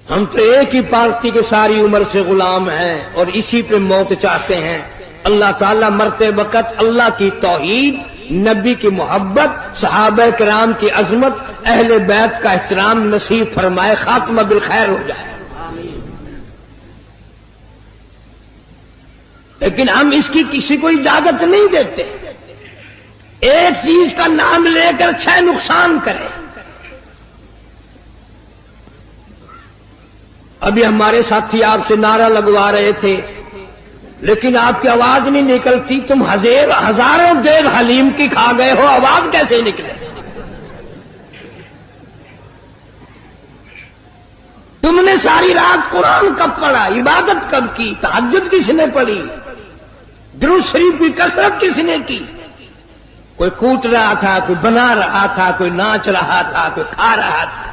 Speaker 3: ہم تو ایک ہی پارٹی کے ساری عمر سے غلام ہیں اور اسی پہ موت چاہتے ہیں اللہ تعالیٰ مرتے وقت اللہ کی توحید نبی کی محبت صحابہ کرام کی عظمت اہل بیت کا احترام نصیب فرمائے خاتمہ بالخیر ہو جائے لیکن ہم اس کی کسی کو اجازت نہیں دیتے ایک چیز کا نام لے کر 6 نقصان کرے ابھی ہمارے ساتھی آپ سے نعرہ لگوا رہے تھے لیکن آپ کی آواز نہیں نکلتی تم ہزاروں دیگ حلیم کی کھا گئے ہو آواز کیسے نکلے تم نے ساری رات قرآن کب پڑھا عبادت کب کی تہجد کس نے پڑھی درود شریف کی کثرت کس نے کی کوئی کوٹ رہا تھا کوئی بنا رہا تھا کوئی ناچ رہا تھا کوئی کھا رہا تھا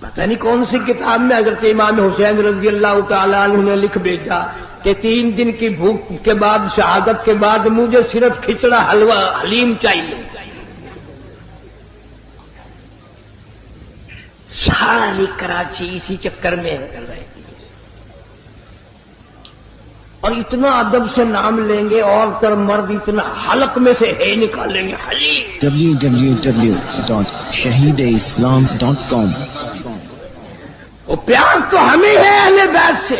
Speaker 3: پتہ نہیں کون سی کتاب میں حضرت امام حسین رضی اللہ تعالیٰ عنہ نے لکھ بھیجا کہ 3 دن کی بھوک کے بعد شہادت کے بعد مجھے صرف کھچڑا حلوہ حلیم چاہیے ساری کراچی اسی چکر میں کر رہے تھے اور اتنا ادب سے نام لیں گے عورت اور مرد اتنا حلق میں سے ہے نکالیں گے
Speaker 4: www.shahideislam.com
Speaker 3: وہ پیار تو ہمیں ہے اہل بیت سے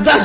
Speaker 3: 10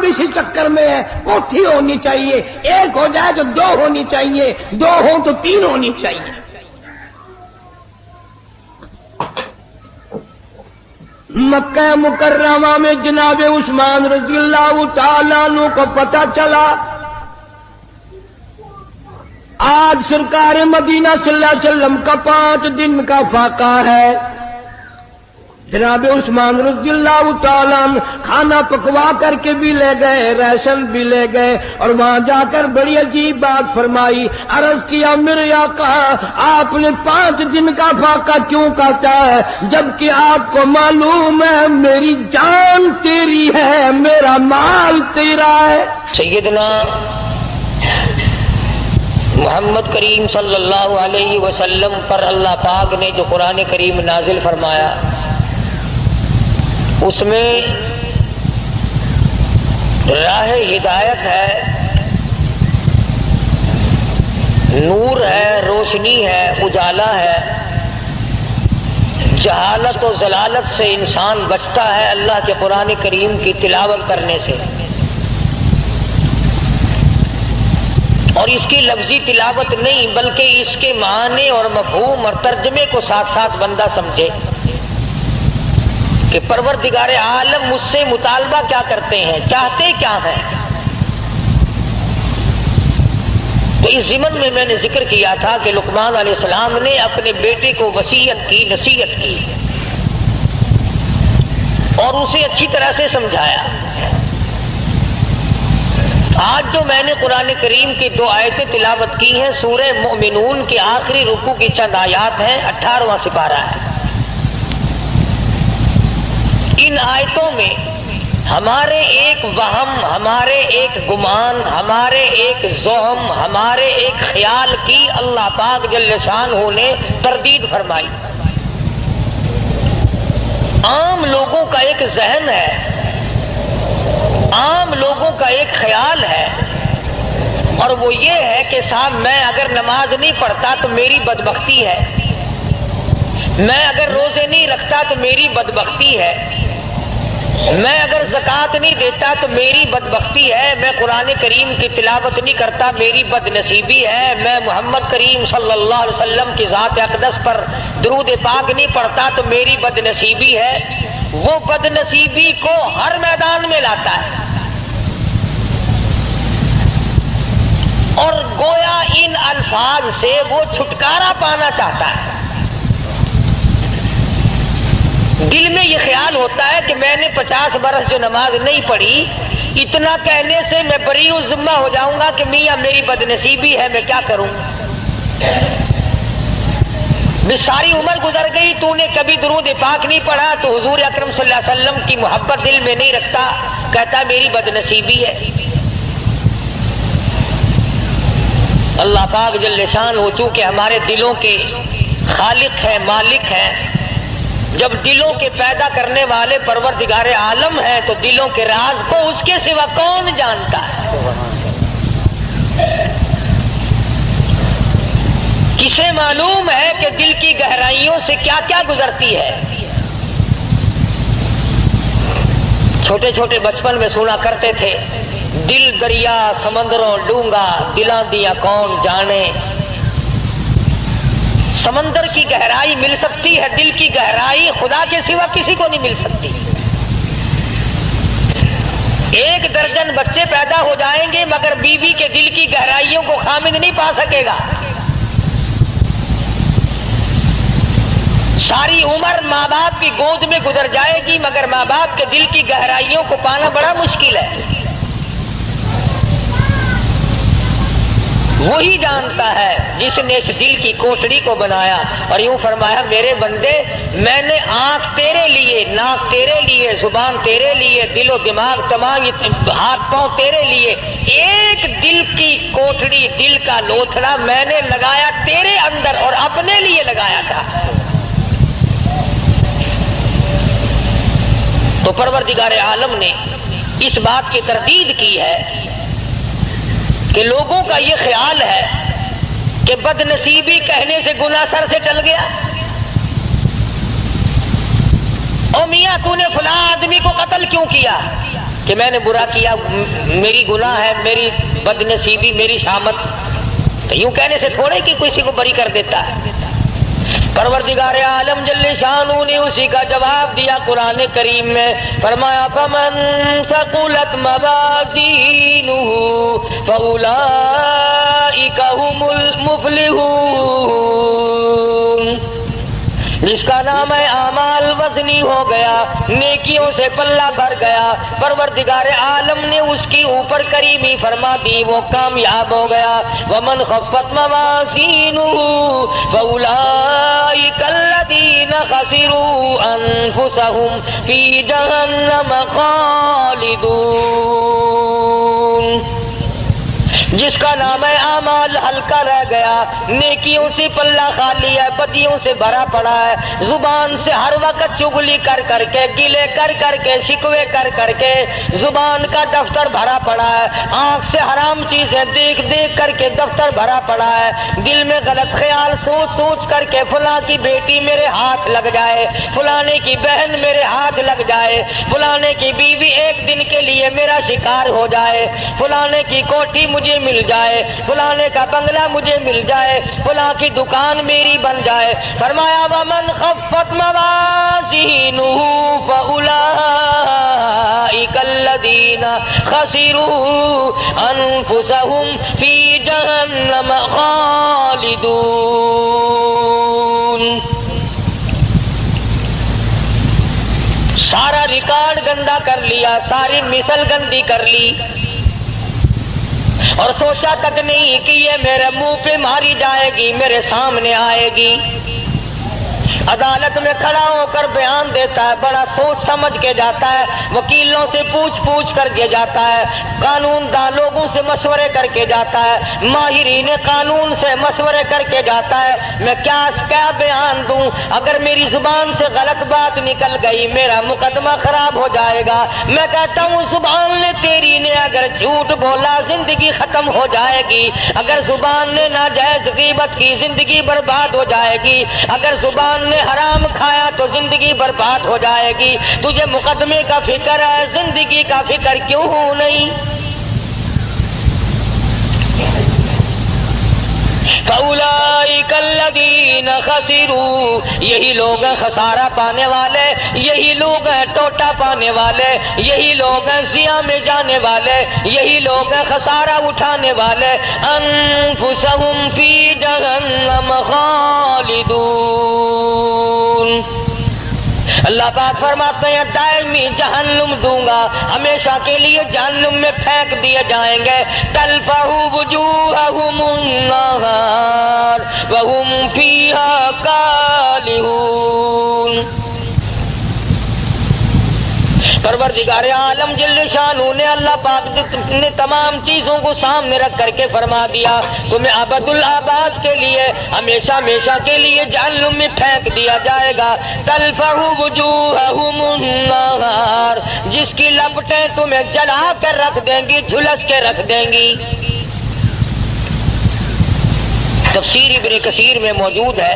Speaker 3: بھی اسی چکر میں ہے. کوٹھی ہونی چاہیے, ایک ہو جائے تو دو ہونی چاہیے, دو ہوں تو تین ہونی چاہیے. مکہ مکرمہ میں جناب عثمان رضی اللہ تعالیٰ عنہ کو پتہ چلا آج سرکار مدینہ صلی اللہ علیہ وسلم کا 5 دن کا فاقہ ہے. جناب عثمان رضی اللہ تعالیٰ عنہ کھانا پکوا کر کے بھی لے گئے, راشن بھی لے گئے, اور وہاں جا کر بڑی عجیب بات فرمائی. عرض کیا میرے آقا آپ نے 5 دن کا فاقہ کیوں کہتا ہے, جبکہ آپ کو معلوم ہے میری جان تیری ہے, میرا مال تیرا ہے.
Speaker 5: سیدنا محمد کریم صلی اللہ علیہ وسلم پر اللہ پاک نے جو قرآن کریم نازل فرمایا اس میں راہ ہدایت ہے, نور ہے, روشنی ہے, اجالا ہے. جہالت و ضلالت سے انسان بچتا ہے اللہ کے قرآن کریم کی تلاوت کرنے سے, اور اس کی لفظی تلاوت نہیں بلکہ اس کے معنی اور مفہوم اور ترجمے کو ساتھ ساتھ بندہ سمجھے کہ پروردگار عالم مجھ سے مطالبہ کیا کرتے ہیں, چاہتے کیا ہیں. تو اس ضمن میں نے ذکر کیا تھا کہ لقمان علیہ السلام نے اپنے بیٹے کو وصیت کی, نصیحت کی اور اسے اچھی طرح سے سمجھایا. آج جو میں نے قرآن کریم کی 2 آیتیں تلاوت کی ہیں سورہ مومنون کے آخری رکوع کی چند آیات ہیں, 18واں سپارہ ہے. ان آیتوں میں ہمارے ایک وہم, ہمارے ایک گمان, ہمارے ایک زوہم, ہمارے ایک خیال کی اللہ پاک جل شانہ نے تردید فرمائی. عام لوگوں کا ایک ذہن ہے, عام لوگوں کا ایک خیال ہے, اور وہ یہ ہے کہ صاحب میں اگر نماز نہیں پڑھتا تو میری بدبختی ہے, میں اگر روزے نہیں رکھتا تو میری بدبختی ہے, میں اگر زکوٰۃ نہیں دیتا تو میری بدبختی ہے, میں قرآن کریم کی تلاوت نہیں کرتا میری بد نصیبی ہے, میں محمد کریم صلی اللہ علیہ وسلم کی ذات اقدس پر درود پاک نہیں پڑھتا تو میری بد نصیبی ہے. وہ بد نصیبی کو ہر میدان میں لاتا ہے اور گویا ان الفاظ سے وہ چھٹکارا پانا چاہتا ہے. دل میں یہ خیال ہوتا ہے کہ میں نے 50 برس جو نماز نہیں پڑھی, اتنا کہنے سے میں بری ذمہ ہو جاؤں گا کہ میاں میری بد نصیبی ہے, میں کیا کروں. ساری عمر گزر گئی, تو نے کبھی درود پاک نہیں پڑھا, تو حضور اکرم صلی اللہ علیہ وسلم کی محبت دل میں نہیں رکھتا, کہتا میری بد نصیبی ہے. اللہ پاک جل شانہ چونکہ ہمارے دلوں کے خالق ہیں, مالک ہیں, جب دلوں کے پیدا کرنے والے پروردگار عالم ہیں تو دلوں کے راز کو اس کے سوا کون جانتا ہے. کسے معلوم ہے کہ دل کی گہرائیوں سے کیا کیا گزرتی ہے. چھوٹے چھوٹے بچپن میں سنا کرتے تھے, دل دریا سمندروں ڈونگا, دلاں دیا کون جانے. سمندر کی گہرائی مل سکتی ہے, دل کی گہرائی خدا کے سوا کسی کو نہیں مل سکتی. 1 درجن بچے پیدا ہو جائیں گے مگر بیوی کے دل کی گہرائیوں کو خامد نہیں پا سکے گا. ساری عمر ماں باپ کی گود میں گزر جائے گی مگر ماں باپ کے دل کی گہرائیوں کو پانا بڑا مشکل ہے. وہی جانتا ہے جس نے اس دل کی کوٹڑی کو بنایا. اور یوں فرمایا میرے بندے میں نے آنکھ تیرے لیے, ناک تیرے لیے, زبان تیرے لیے, دل و دماغ تمام ہاتھ پاؤں تیرے لیے, ایک دل کی کوٹڑی, دل کا لوتھڑا میں نے لگایا تیرے اندر اور اپنے لیے لگایا تھا. تو پروردگار عالم نے اس بات کی تردید کی ہے کہ لوگوں کا یہ خیال ہے کہ بد نصیبی کہنے سے گناہ سر سے ٹل گیا. او میاں تو نے فلاں آدمی کو قتل کیوں کیا, کہ میں نے برا کیا، میری گناہ ہے، میری بدنصیبی، میری شامت، تو یوں کہنے سے تھوڑے کہ کسی کو بری کر دیتا ہے۔ پروردگار عالم جل شانہ نے اسی کا جواب دیا قرآن کریم میں، فرمایا فمن ثقلت موازینہ فاولئک هم المفلحون، جس کا نام ہے اعمال وزنی ہو گیا، نیکیوں سے پلہ بھر گیا، پروردگار عالم نے اس کی اوپر کریمی فرما دی، وہ کامیاب ہو گیا۔ ومن خفت موازینہ فاولئک الذین خسروا انفسهم فی جہنم خالدون، جس کا نام ہے اعمال ہلکا رہ گیا، نیکیوں سے پلہ خالی ہے، بدیوں سے بھرا پڑا ہے، زبان سے ہر وقت چغلی کر کر کے، گلے کر کر کے، شکوے کر کر کے زبان کا دفتر بھرا پڑا ہے، آنکھ سے حرام چیزیں دیکھ دیکھ کر کے دفتر بھرا پڑا ہے، دل میں غلط خیال سوچ سوچ کر کے فلاں کی بیٹی میرے ہاتھ لگ جائے، فلانے کی بہن میرے ہاتھ لگ جائے، فلانے کی بیوی ایک دن کے لیے میرا شکار ہو جائے، فلانے کی کوٹھی مجھے مل جائے، فلانے کا بنگلہ مجھے مل جائے، فلاں کی دکان میری بن جائے۔ فرمایا ومن خفت موازینہ فاولئک الذین خسروا انفسهم فی جہنم خالدون۔ سارا ریکارڈ گندا کر لیا، ساری مثل گندی کر لی، اور سوچا تک نہیں کہ یہ میرے منہ پہ ماری جائے گی، میرے سامنے آئے گی۔ عدالت میں کھڑا ہو کر بیان دیتا ہے، بڑا سوچ سمجھ کے جاتا ہے، وکیلوں سے پوچھ پوچھ کر کے جاتا ہے، قانون دان لوگوں سے مشورے کر کے جاتا ہے، ماہرین قانون سے مشورے کر کے جاتا ہے، میں کیا بیان دوں، اگر میری زبان سے غلط بات نکل گئی میرا مقدمہ خراب ہو جائے گا۔ میں کہتا ہوں زبان نے تیری نے اگر جھوٹ بولا زندگی ختم ہو جائے گی، اگر زبان نے ناجائز غیبت کی زندگی برباد ہو جائے گی، اگر زبان نے حرام کھایا تو زندگی برباد ہو جائے گی۔ تجھے مقدمے کا فکر ہے، زندگی کا فکر کیوں نہیں؟ فَأُولَئِكَ الَّذِينَ خَسِرُوا، یہی لوگ ہیں خسارہ پانے والے، یہی لوگ ہیں ٹوٹا پانے والے، یہی لوگ ہیں زیاں میں جانے والے، یہی لوگ ہیں خسارہ اٹھانے والے۔ أَنفُسَهُمْ فِي جَهَنَّمَ خَالِدُونَ، اللہ پاک فرماتے ہیں دائمی جہنم دوں گا، ہمیشہ کے لیے جہنم میں پھینک دیے جائیں گے۔ تلفح وجوہہم النار وہم فیہا کالہون، پروردگار عالم جل شانہ نے اللہ پاک نے تمام چیزوں کو سامنے رکھ کر کے فرما دیا تمہیں ابد الآباد کے لیے ہمیشہ ہمیشہ کے لیے جہنم میں پھینک دیا جائے گا۔ تلفح وجوہہم النار، جس کی لپٹیں تمہیں جلا کر رکھ دیں گی، جھلس کے رکھ دیں گی۔ تفسیر ابن کثیر میں موجود ہے،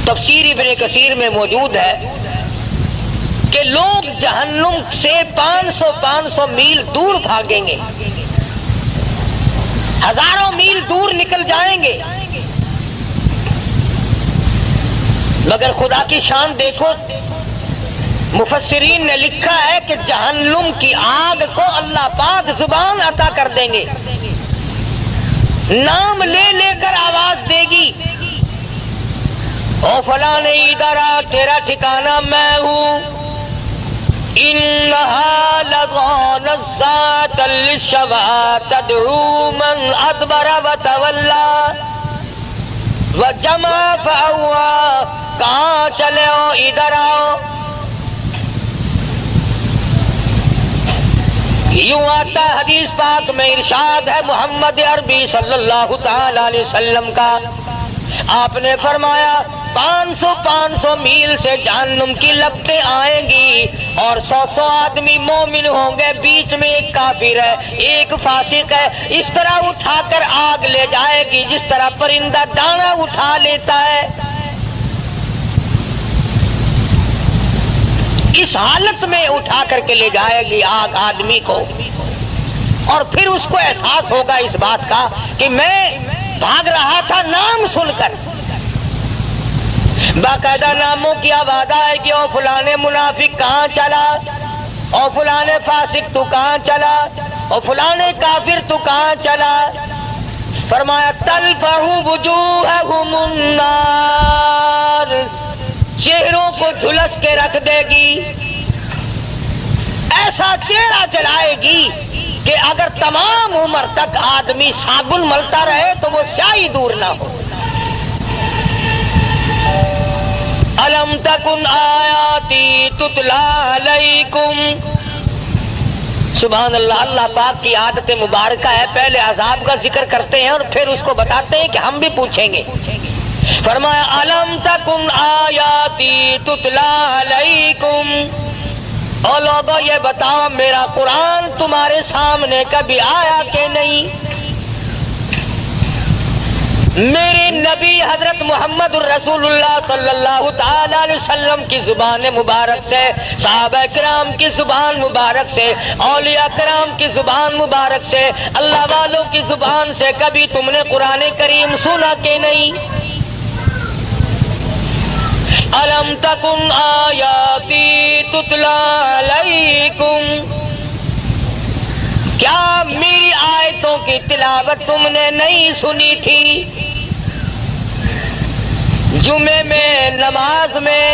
Speaker 5: تفسیر ابن کثیر میں موجود ہے کہ لوگ جہنم سے 500 میل دور بھاگیں گے، ہزاروں میل دور نکل جائیں گے، مگر خدا کی شان دیکھو، مفسرین نے لکھا ہے کہ جہنم کی آگ کو اللہ پاک زبان عطا کر دیں گے، نام لے لے کر آواز دے گی، او فلاں ادھر آ، تیرا ٹھکانہ میں ہوں۔ انہا لظى نزاعۃ للشویٰ تدعو من ادبر وتولی وجمع فأوعی، کہاں چلے ہو، ادھر آؤ۔ یوں آتا حدیث پاک میں ارشاد ہے محمد عربی صلی اللہ تعالی علیہ وسلم کا، آپ نے فرمایا 500 میل سے جہنم کی لپٹیں آئیں گی اور 100 آدمی مومن ہوں گے، بیچ میں ایک کافر ہے، ایک فاسق ہے، اس طرح اٹھا کر آگ لے جائے گی جس طرح پرندہ دانا اٹھا لیتا ہے۔ اس حالت میں اٹھا کر کے لے جائے گی آگ آدمی کو، اور پھر اس کو احساس ہوگا اس بات کا کہ میں بھاگ رہا تھا نام سن کر۔ باقاعدہ ناموں کی آواز آئے گی، او فلانے منافق کہاں چلا، او فلانے فاسق تو کہاں چلا، او فلانے کافر تو کہاں چلا۔ فرمایا تلفح وجوہہم النار، چہروں کو جھلس کے رکھ دے گی، ایسا چہرہ جلائے گی کہ اگر تمام عمر تک آدمی صابن ملتا رہے تو وہ سیاہی دور نہ ہو۔ الم تکن آیاتی تتلی علیکم، سبحان اللہ، اللہ پاک کی عادت مبارکہ ہے، پہلے عذاب کا ذکر کرتے ہیں اور پھر اس کو بتاتے ہیں کہ ہم بھی پوچھیں گے۔ فرمایا الم تکن آیاتی تتلی علیکم، اور لوگوں یہ بتاؤ میرا قرآن تمہارے سامنے کبھی آیا کہ نہیں؟ میرے نبی حضرت محمد الرسول اللہ صلی اللہ تعالی علیہ وسلم کی زبان مبارک سے، صحابہ کرام کی زبان مبارک سے، اولیاء کرام کی زبان مبارک سے، اللہ والوں کی زبان سے کبھی تم نے قرآن کریم سنا کہ نہیں؟ الم تکن آیاتی تتلی علیکم، کیا میری آیتوں کی تلاوت تم نے نہیں سنی تھی؟ جمعے میں، نماز میں،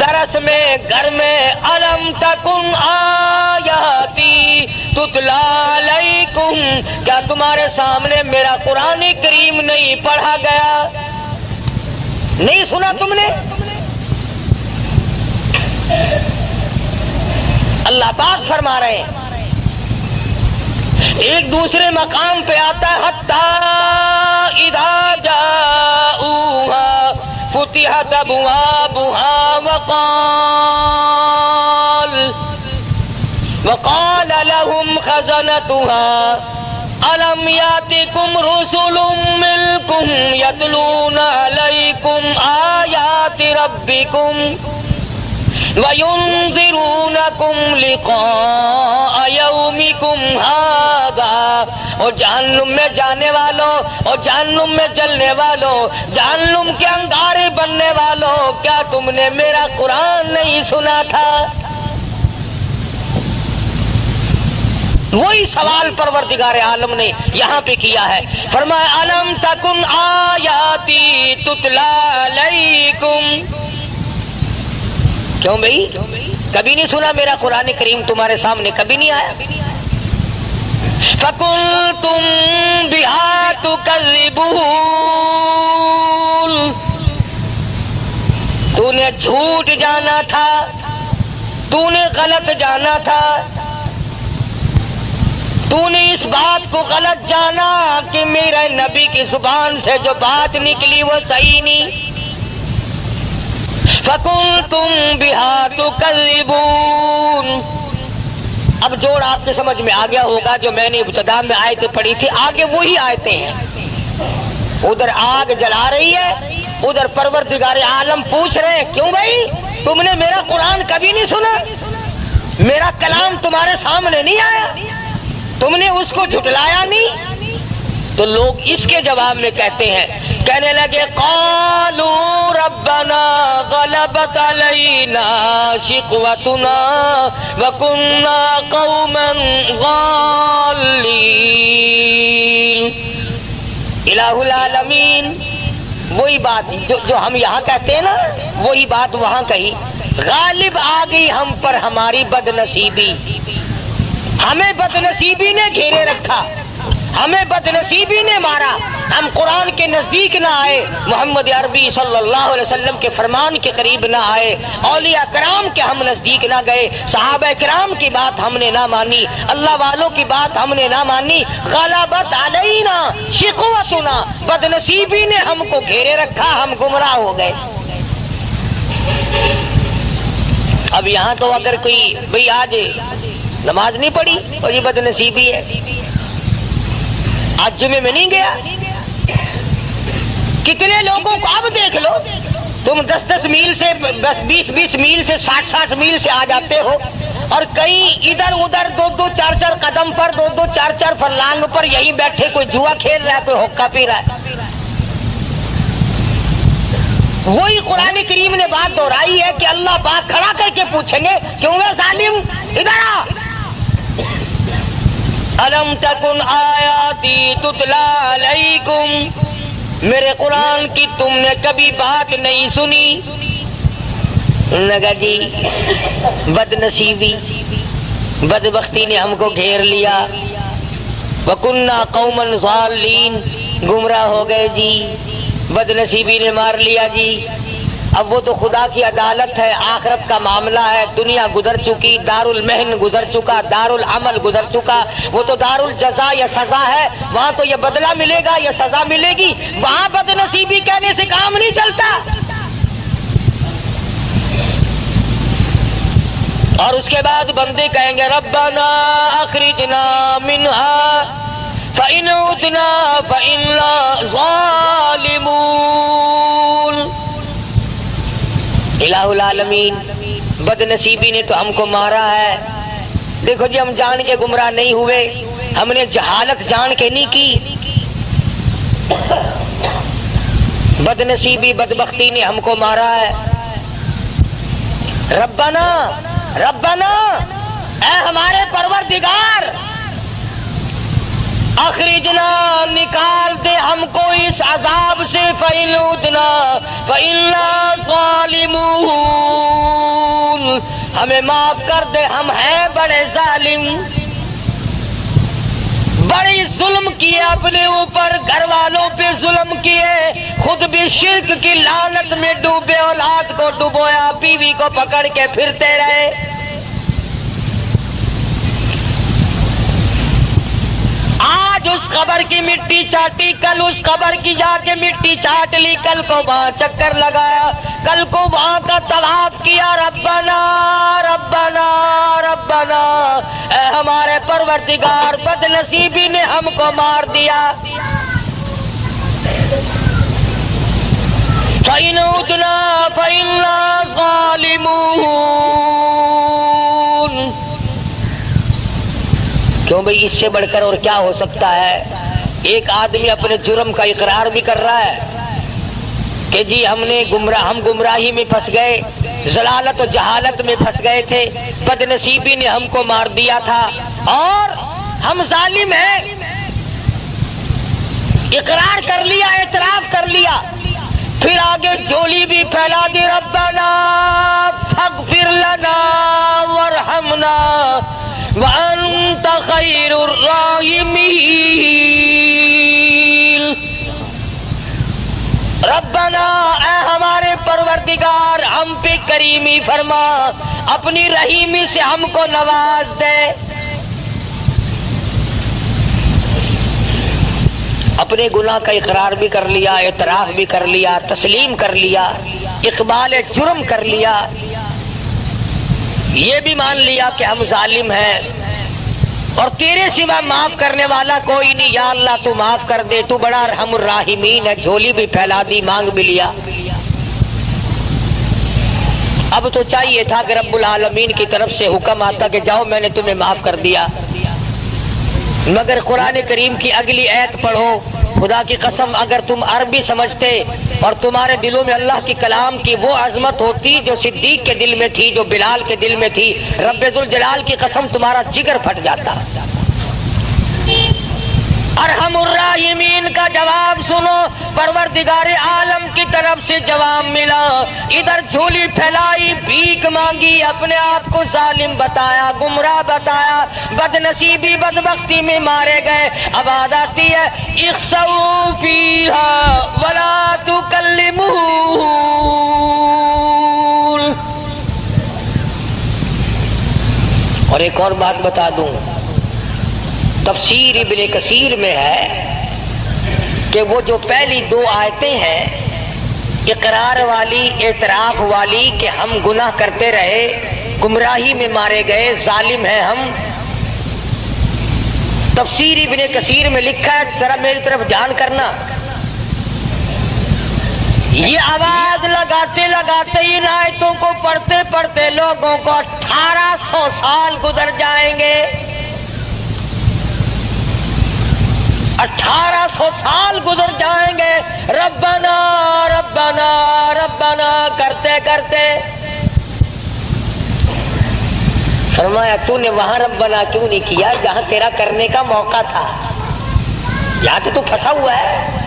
Speaker 5: درس میں، گھر میں، الم تکن آیاتی تتلی علیکم، کیا تمہارے سامنے میرا قرآن کریم نہیں پڑھا گیا؟ نہیں سنا تم نے؟ اللہ پاک فرما رہے ہیں، ایک دوسرے مقام پہ آتا ہے حتی اذا جاؤوہا فتحت ابوابها وقال لهم خزنتها الم یاتکم رسل منکم یتلون علیکم آیات ربکم وَيُنذِرُونَكُمْ لِقَاءَ يَوْمِكُمْ هَذَا، اور جہنم میں جانے والوں اور جہنم میں جلنے والوں، جہنم کے انگارے بننے والوں، کیا تم نے میرا قرآن نہیں سنا تھا؟ وہی سوال پروردگار عالم نے یہاں پہ کیا ہے، فرمایا الم تکن آیاتی تتلی علیکم، کیوں بھئی کبھی نہیں سنا میرا قرآن کریم تمہارے سامنے کبھی نہیں آیا؟ فَكُنْتُمْ بِهَا تُكَذِّبُونَ، تو نے جھوٹ جانا تھا، تو نے غلط جانا تھا، تو نے اس بات کو غلط جانا کہ میرے نبی کی زبان سے جو بات نکلی وہ صحیح نہیں۔ فَكُنْتُمْ بِهَا تُكَذِّبُونَ، اب جوڑ آپ کے سمجھ میں آ گیا ہوگا، جو میں نے ابتدا میں آیتیں پڑھی تھی آگے وہی آیتیں ہیں۔ ادھر آگ جلا رہی ہے، ادھر پروردگار عالم پوچھ رہے ہیں کیوں بھائی تم نے میرا قرآن کبھی نہیں سنا، میرا کلام تمہارے سامنے نہیں آیا، تم نے اس کو جھٹلایا نہیں؟ تو لوگ اس کے جواب میں کہتے ہیں، کہنے لگے قالوا ربنا غلبت علینا شقوتنا وکنا قوما غالین، الہ العالمین، وہی بات جو ہم یہاں کہتے ہیں نا، وہی بات وہاں کہی، غالب آ گئی ہم پر ہماری بد نصیبی، ہمیں بد نصیبی نے گھیرے رکھا، ہمیں بد نصیبی نے مارا، ہم قرآن کے نزدیک نہ آئے، محمد عربی صلی اللہ علیہ وسلم کے فرمان کے قریب نہ آئے، اولیاء کرام کے ہم نزدیک نہ گئے، صحابہ کرام کی بات ہم نے نہ مانی، اللہ والوں کی بات ہم نے نہ مانی، غلبت علینا شقوتنا، بد نصیبی نے ہم کو گھیرے رکھا، ہم گمراہ ہو گئے۔ اب یہاں تو اگر کوئی بھئی آج نماز نہیں پڑھی اور یہ بد نصیبی ہے، آج جمعے میں نہیں گیا، کتنے لوگوں کو اب دیکھ لو تم 10-10 میل سے 20-20 میل سے 60-60 میل سے آ جاتے ہو اور کہیں ادھر ادھر 2-2 4-4 قدم پر 2-2 4-4 فرلانگ پر یہی بیٹھے کوئی جوا کھیل رہا ہے کوئی حقہ پی رہا ہے. وہی قرآن کریم نے بات دہرائی ہے کہ اللہ پاک کھڑا کر کے پوچھیں گے کیوں ہے ظالم ادھر آ. الم تکن آیاتی تتلا علیکم، میرے قرآن کی تم نے کبھی بات نہیں سنی؟ لگا جی بد نصیبی بدبختی نے ہم کو گھیر لیا. وَكُنَّا قَوْمًا ضَالِّينَ، گمراہ ہو گئے جی، بد نصیبی نے مار لیا جی. اب وہ تو خدا کی عدالت ہے، آخرت کا معاملہ ہے. دنیا گزر چکی، دار المحن گزر چکا، دار العمل گزر چکا. وہ تو دار الجزا یا سزا ہے، وہاں تو یہ بدلہ ملے گا یا سزا ملے گی. وہاں بد نصیبی کہنے سے کام نہیں چلتا. اور اس کے بعد بندے کہیں گے ربنا اخرجنا منها فإن عدنا فإنا ظالمون. الہ العالمین، بد نصیبی نے تو ہم کو مارا ہے. دیکھو جی، ہم جان کے گمراہ نہیں ہوئے، ہم نے جہالت جان کے نہیں کی. بد نصیبی بدبختی نے ہم کو مارا ہے. ربنا ربنا، اے ہمارے پروردگار، اخرجنا، نکال دے ہم کو اس عذاب سے، فإن عدنا فإنا ظالمون، ہمیں معاف کر دے، ہم ہیں بڑے ظالم، بڑی ظلم کیے اپنے اوپر، گھر والوں پہ ظلم کیے، خود بھی شرک کی لعنت میں ڈوبے، اولاد کو ڈبویا، بیوی کو پکڑ کے پھرتے رہے. آج اس قبر کی مٹی چاٹی، کل اس قبر کی جا کے مٹی چاٹ لی، کل کو وہاں چکر لگایا، کل کو وہاں کا طواف کیا. ربنا ربنا ربنا، اے ہمارے پروردگار، بد نصیبی نے ہم کو مار دیا. فَإِنْ عُدْنَا فَإِنَّا ظَالِمُونَ. کیوں بھئی، اس سے بڑھ کر اور کیا ہو سکتا ہے؟ ایک آدمی اپنے جرم کا اقرار بھی کر رہا ہے کہ جی ہم گمراہی میں پھنس گئے، ضلالت و جہالت میں پھنس گئے تھے، بد نصیبی نے ہم کو مار دیا تھا اور ہم ظالم ہیں. اقرار کر لیا، اعتراف کر لیا، پھر آگے جھولی بھی پھیلا دی. ربنا فاغفر لنا وارحمنا وانت خیر الراحمین. ربنا، اے ہمارے پروردگار، ہم پہ کریمی فرما، اپنی رحیمی سے ہم کو نواز دے. اپنے گناہ کا اقرار بھی کر لیا، اعتراف بھی کر لیا، تسلیم کر لیا، اقبال جرم کر لیا، یہ بھی مان لیا کہ ہم ظالم ہیں اور تیرے سوا معاف کرنے والا کوئی نہیں. یا اللہ تو معاف کر دے، تو بڑا ارحم الراحمین ہے. جھولی بھی پھیلا دی، مانگ بھی لیا. اب تو چاہیے تھا کہ رب العالمین کی طرف سے حکم آتا کہ جاؤ میں نے تمہیں معاف کر دیا. مگر قرآن کریم کی اگلی آیت پڑھو. خدا کی قسم، اگر تم عربی سمجھتے اور تمہارے دلوں میں اللہ کی کلام کی وہ عظمت ہوتی جو صدیق کے دل میں تھی، جو بلال کے دل میں تھی، رب ذوالجلال کی قسم تمہارا جگر پھٹ جاتا. ارحم الراحمین کا جواب سنو، پروردگار عالم کی طرف سے جواب ملا. ادھر جھولی پھیلائی، بھیک مانگی، اپنے آپ کو ظالم بتایا، گمراہ بتایا، بد نصیبی بدبختی میں مارے گئے. اب آد آتی ہے اخسؤوا فیہا ولا تکلمون. اور ایک اور بات بتا دوں، تفسیر ابن کثیر میں ہے کہ وہ جو پہلی 2 آیتیں ہیں، اقرار والی، اعتراف والی کہ ہم گناہ کرتے رہے، گمراہی میں مارے گئے، ظالم ہیں ہم، تفسیر ابن کثیر میں لکھا ہے، ذرا میری طرف دھیان کرنا. یہ آواز لگاتے لگاتے ان آیتوں کو پڑھتے پڑھتے لوگوں کو 1800 سال گزر جائیں گے. 1800 سال گزر جائیں گے ربنا ربنا ربنا کرتے کرتے. فرمایا تو نے وہاں ربنا کیوں نہیں کیا جہاں تیرا کرنے کا موقع تھا؟ یہاں تو پھنسا ہوا ہے.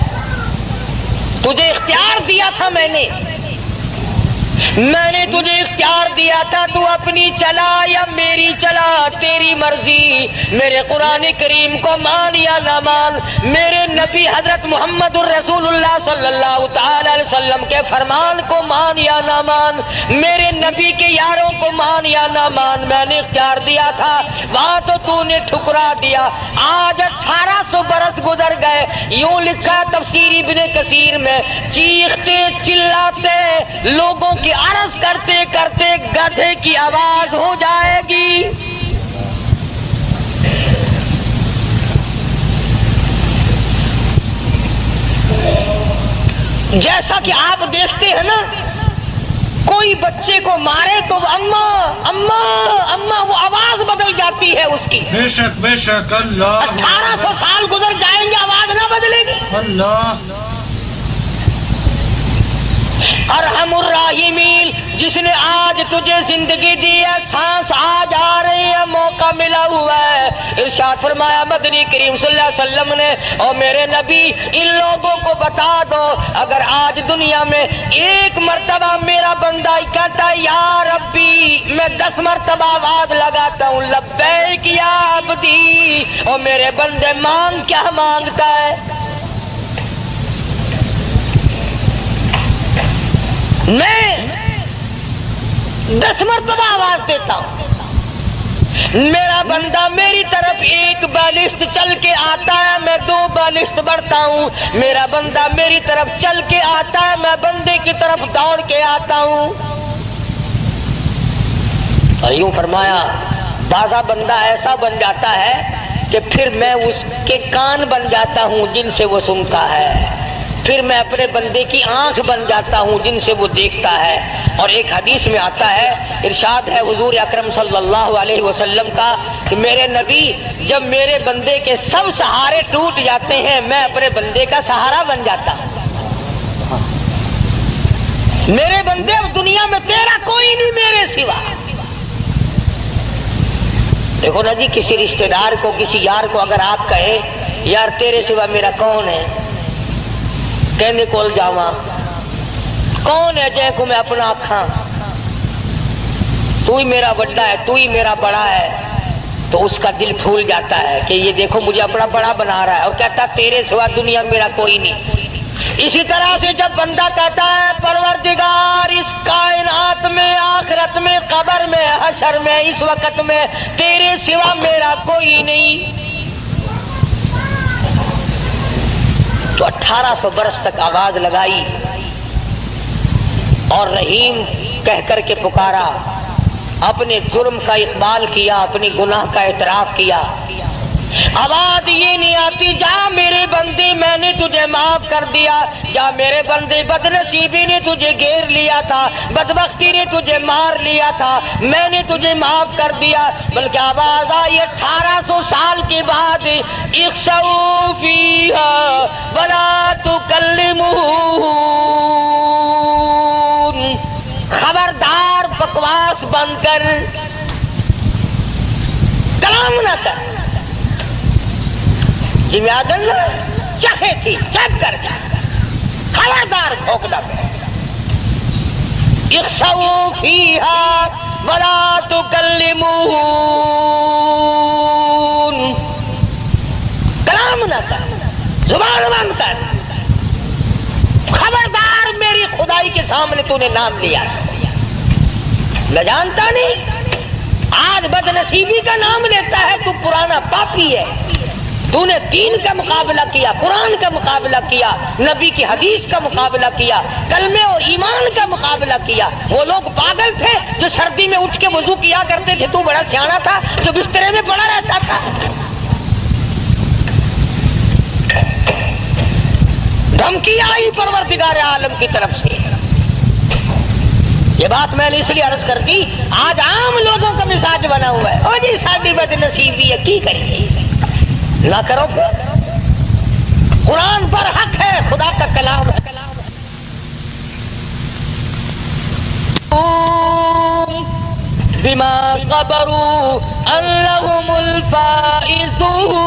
Speaker 5: تجھے اختیار دیا تھا میں نے تجھے اختیار دیا تھا، تو اپنی چلا یا میری چلا، تیری مرضی. میرے قرآن کریم کو مان یا نہ مان، میرے نبی حضرت محمد الرسول اللہ صلی اللہ تعالی علیہ وسلم کے فرمان کو مان یا نہ مان، میرے نبی کے یاروں کو مان یا نہ مان. میں نے اختیار دیا تھا، وہاں تو نے ٹھکرا دیا. آج 1800 برس گزر گئے. یوں لکھا تفسیر ابن کثیر میں، چیختے چلاتے لوگوں کی عرض کرتے کرتے گدھے کی آواز ہو جائے گی. جیسا کہ آپ دیکھتے ہیں نا، کوئی بچے کو مارے تو اما اما اما وہ آواز بدل جاتی ہے اس کی.
Speaker 4: بے شک اللہ.
Speaker 5: 1800 سال گزر جائیں گے آواز نہ بدلے گی.
Speaker 4: اللہ.
Speaker 5: ارحم الراحمین، جس نے آج تجھے زندگی دی ہے، سانس آج آ رہی ہے، موقع ملا ہوا ہے. ارشاد فرمایا مدنی کریم صلی اللہ علیہ وسلم نے، اور میرے نبی ان لوگوں کو بتا دو، اگر آج دنیا میں ایک مرتبہ میرا بندہ کہتا ہے یا ربی، میں 10 مرتبہ آواز لگاتا ہوں لبیک یا عبدی، اور میرے بندے مانگ کیا مانگتا ہے؟ میں 10 مرتبہ آواز دیتا ہوں، میرا بندہ میری طرف 1 بالشت چل کے آتا ہے، میں 2 بالشت بڑھتا ہوں. میرا بندہ میری طرف چل کے آتا ہے، میں بندے کی طرف دوڑ کے آتا ہوں. اور یوں فرمایا بازا بندہ ایسا بن جاتا ہے کہ پھر میں اس کے کان بن جاتا ہوں جن سے وہ سنتا ہے، پھر میں اپنے بندے کی آنکھ بن جاتا ہوں جن سے وہ دیکھتا ہے. اور ایک حدیث میں آتا ہے، ارشاد ہے حضور اکرم صلی اللہ علیہ وسلم کا کہ میرے نبی جب میرے بندے کے سب سہارے ٹوٹ جاتے ہیں، میں اپنے بندے کا سہارا بن جاتا ہوں. میرے بندے اب دنیا میں تیرا کوئی نہیں میرے سوا. دیکھو نا جی، کسی رشتہ دار کو، کسی یار کو اگر آپ کہے یار تیرے سوا میرا کون ہے، کہنے کول جاواں، کون ہے جے کو میں اپنا آکھاں، تو ہی میرا بڑا ہے، تو ہی میرا بڑا ہے، تو اس کا دل پھول جاتا ہے کہ یہ دیکھو مجھے اپنا بڑا بنا رہا ہے، اور کہتا تیرے سوا دنیا میں میرا کوئی نہیں. اسی طرح سے جب بندہ کہتا ہے پروردگار اس کائنات میں، آخرت میں، قبر میں، حشر میں، اس وقت میں تیرے سوا میرا کوئی نہیں، تو 1800 برس تک آواز لگائی اور رحیم کہہ کر کے پکارا، اپنے جرم کا اقبال کیا، اپنی گناہ کا اعتراف کیا. آواز یہ نہیں آتی جا میرے بندے میں نے تجھے معاف کر دیا، جا میرے بندے بدنصیبی نے تجھے گھیر لیا تھا، بدبختی نے تجھے مار لیا تھا، میں نے تجھے معاف کر دیا. بلکہ آواز آئی 1800 سال کے بعد، اخسؤوا فیہا ولا تکلمون، خبردار بکواس بند کر، کلام نہ کر. جی آدم چاہے تھی چپ کر جا، خبردار بھونکنا پہ. اخسؤوا فیہا ولا تکلمون، کلام نہ کر، زبان بند کر، خبردار میری خدائی کے سامنے تو نے نام لیا، میں جانتا نہیں آج بدنصیبی کا نام لیتا ہے، تو پرانا پاپی ہے، تو نے دین کا مقابلہ کیا، قرآن کا مقابلہ کیا، نبی کی حدیث کا مقابلہ کیا، کلمے اور ایمان کا مقابلہ کیا. وہ لوگ پاگل تھے جو سردی میں اٹھ کے وضو کیا کرتے تھے، تو بڑا سیاںا تھا جو بسترے میں پڑا رہتا تھا. دھمکی آئی پروردگار عالم کی طرف سے. یہ بات میں نے اس لیے عرض کر دی، آج عام لوگوں کا مزاج بنا ہوا ہے، او جی ساڈی بد نصیبی ہے کی کریے. نہ کرو، قرآن پر حق ہے، خدا کا کلام ہے. بما صبروا انهم الفائزون.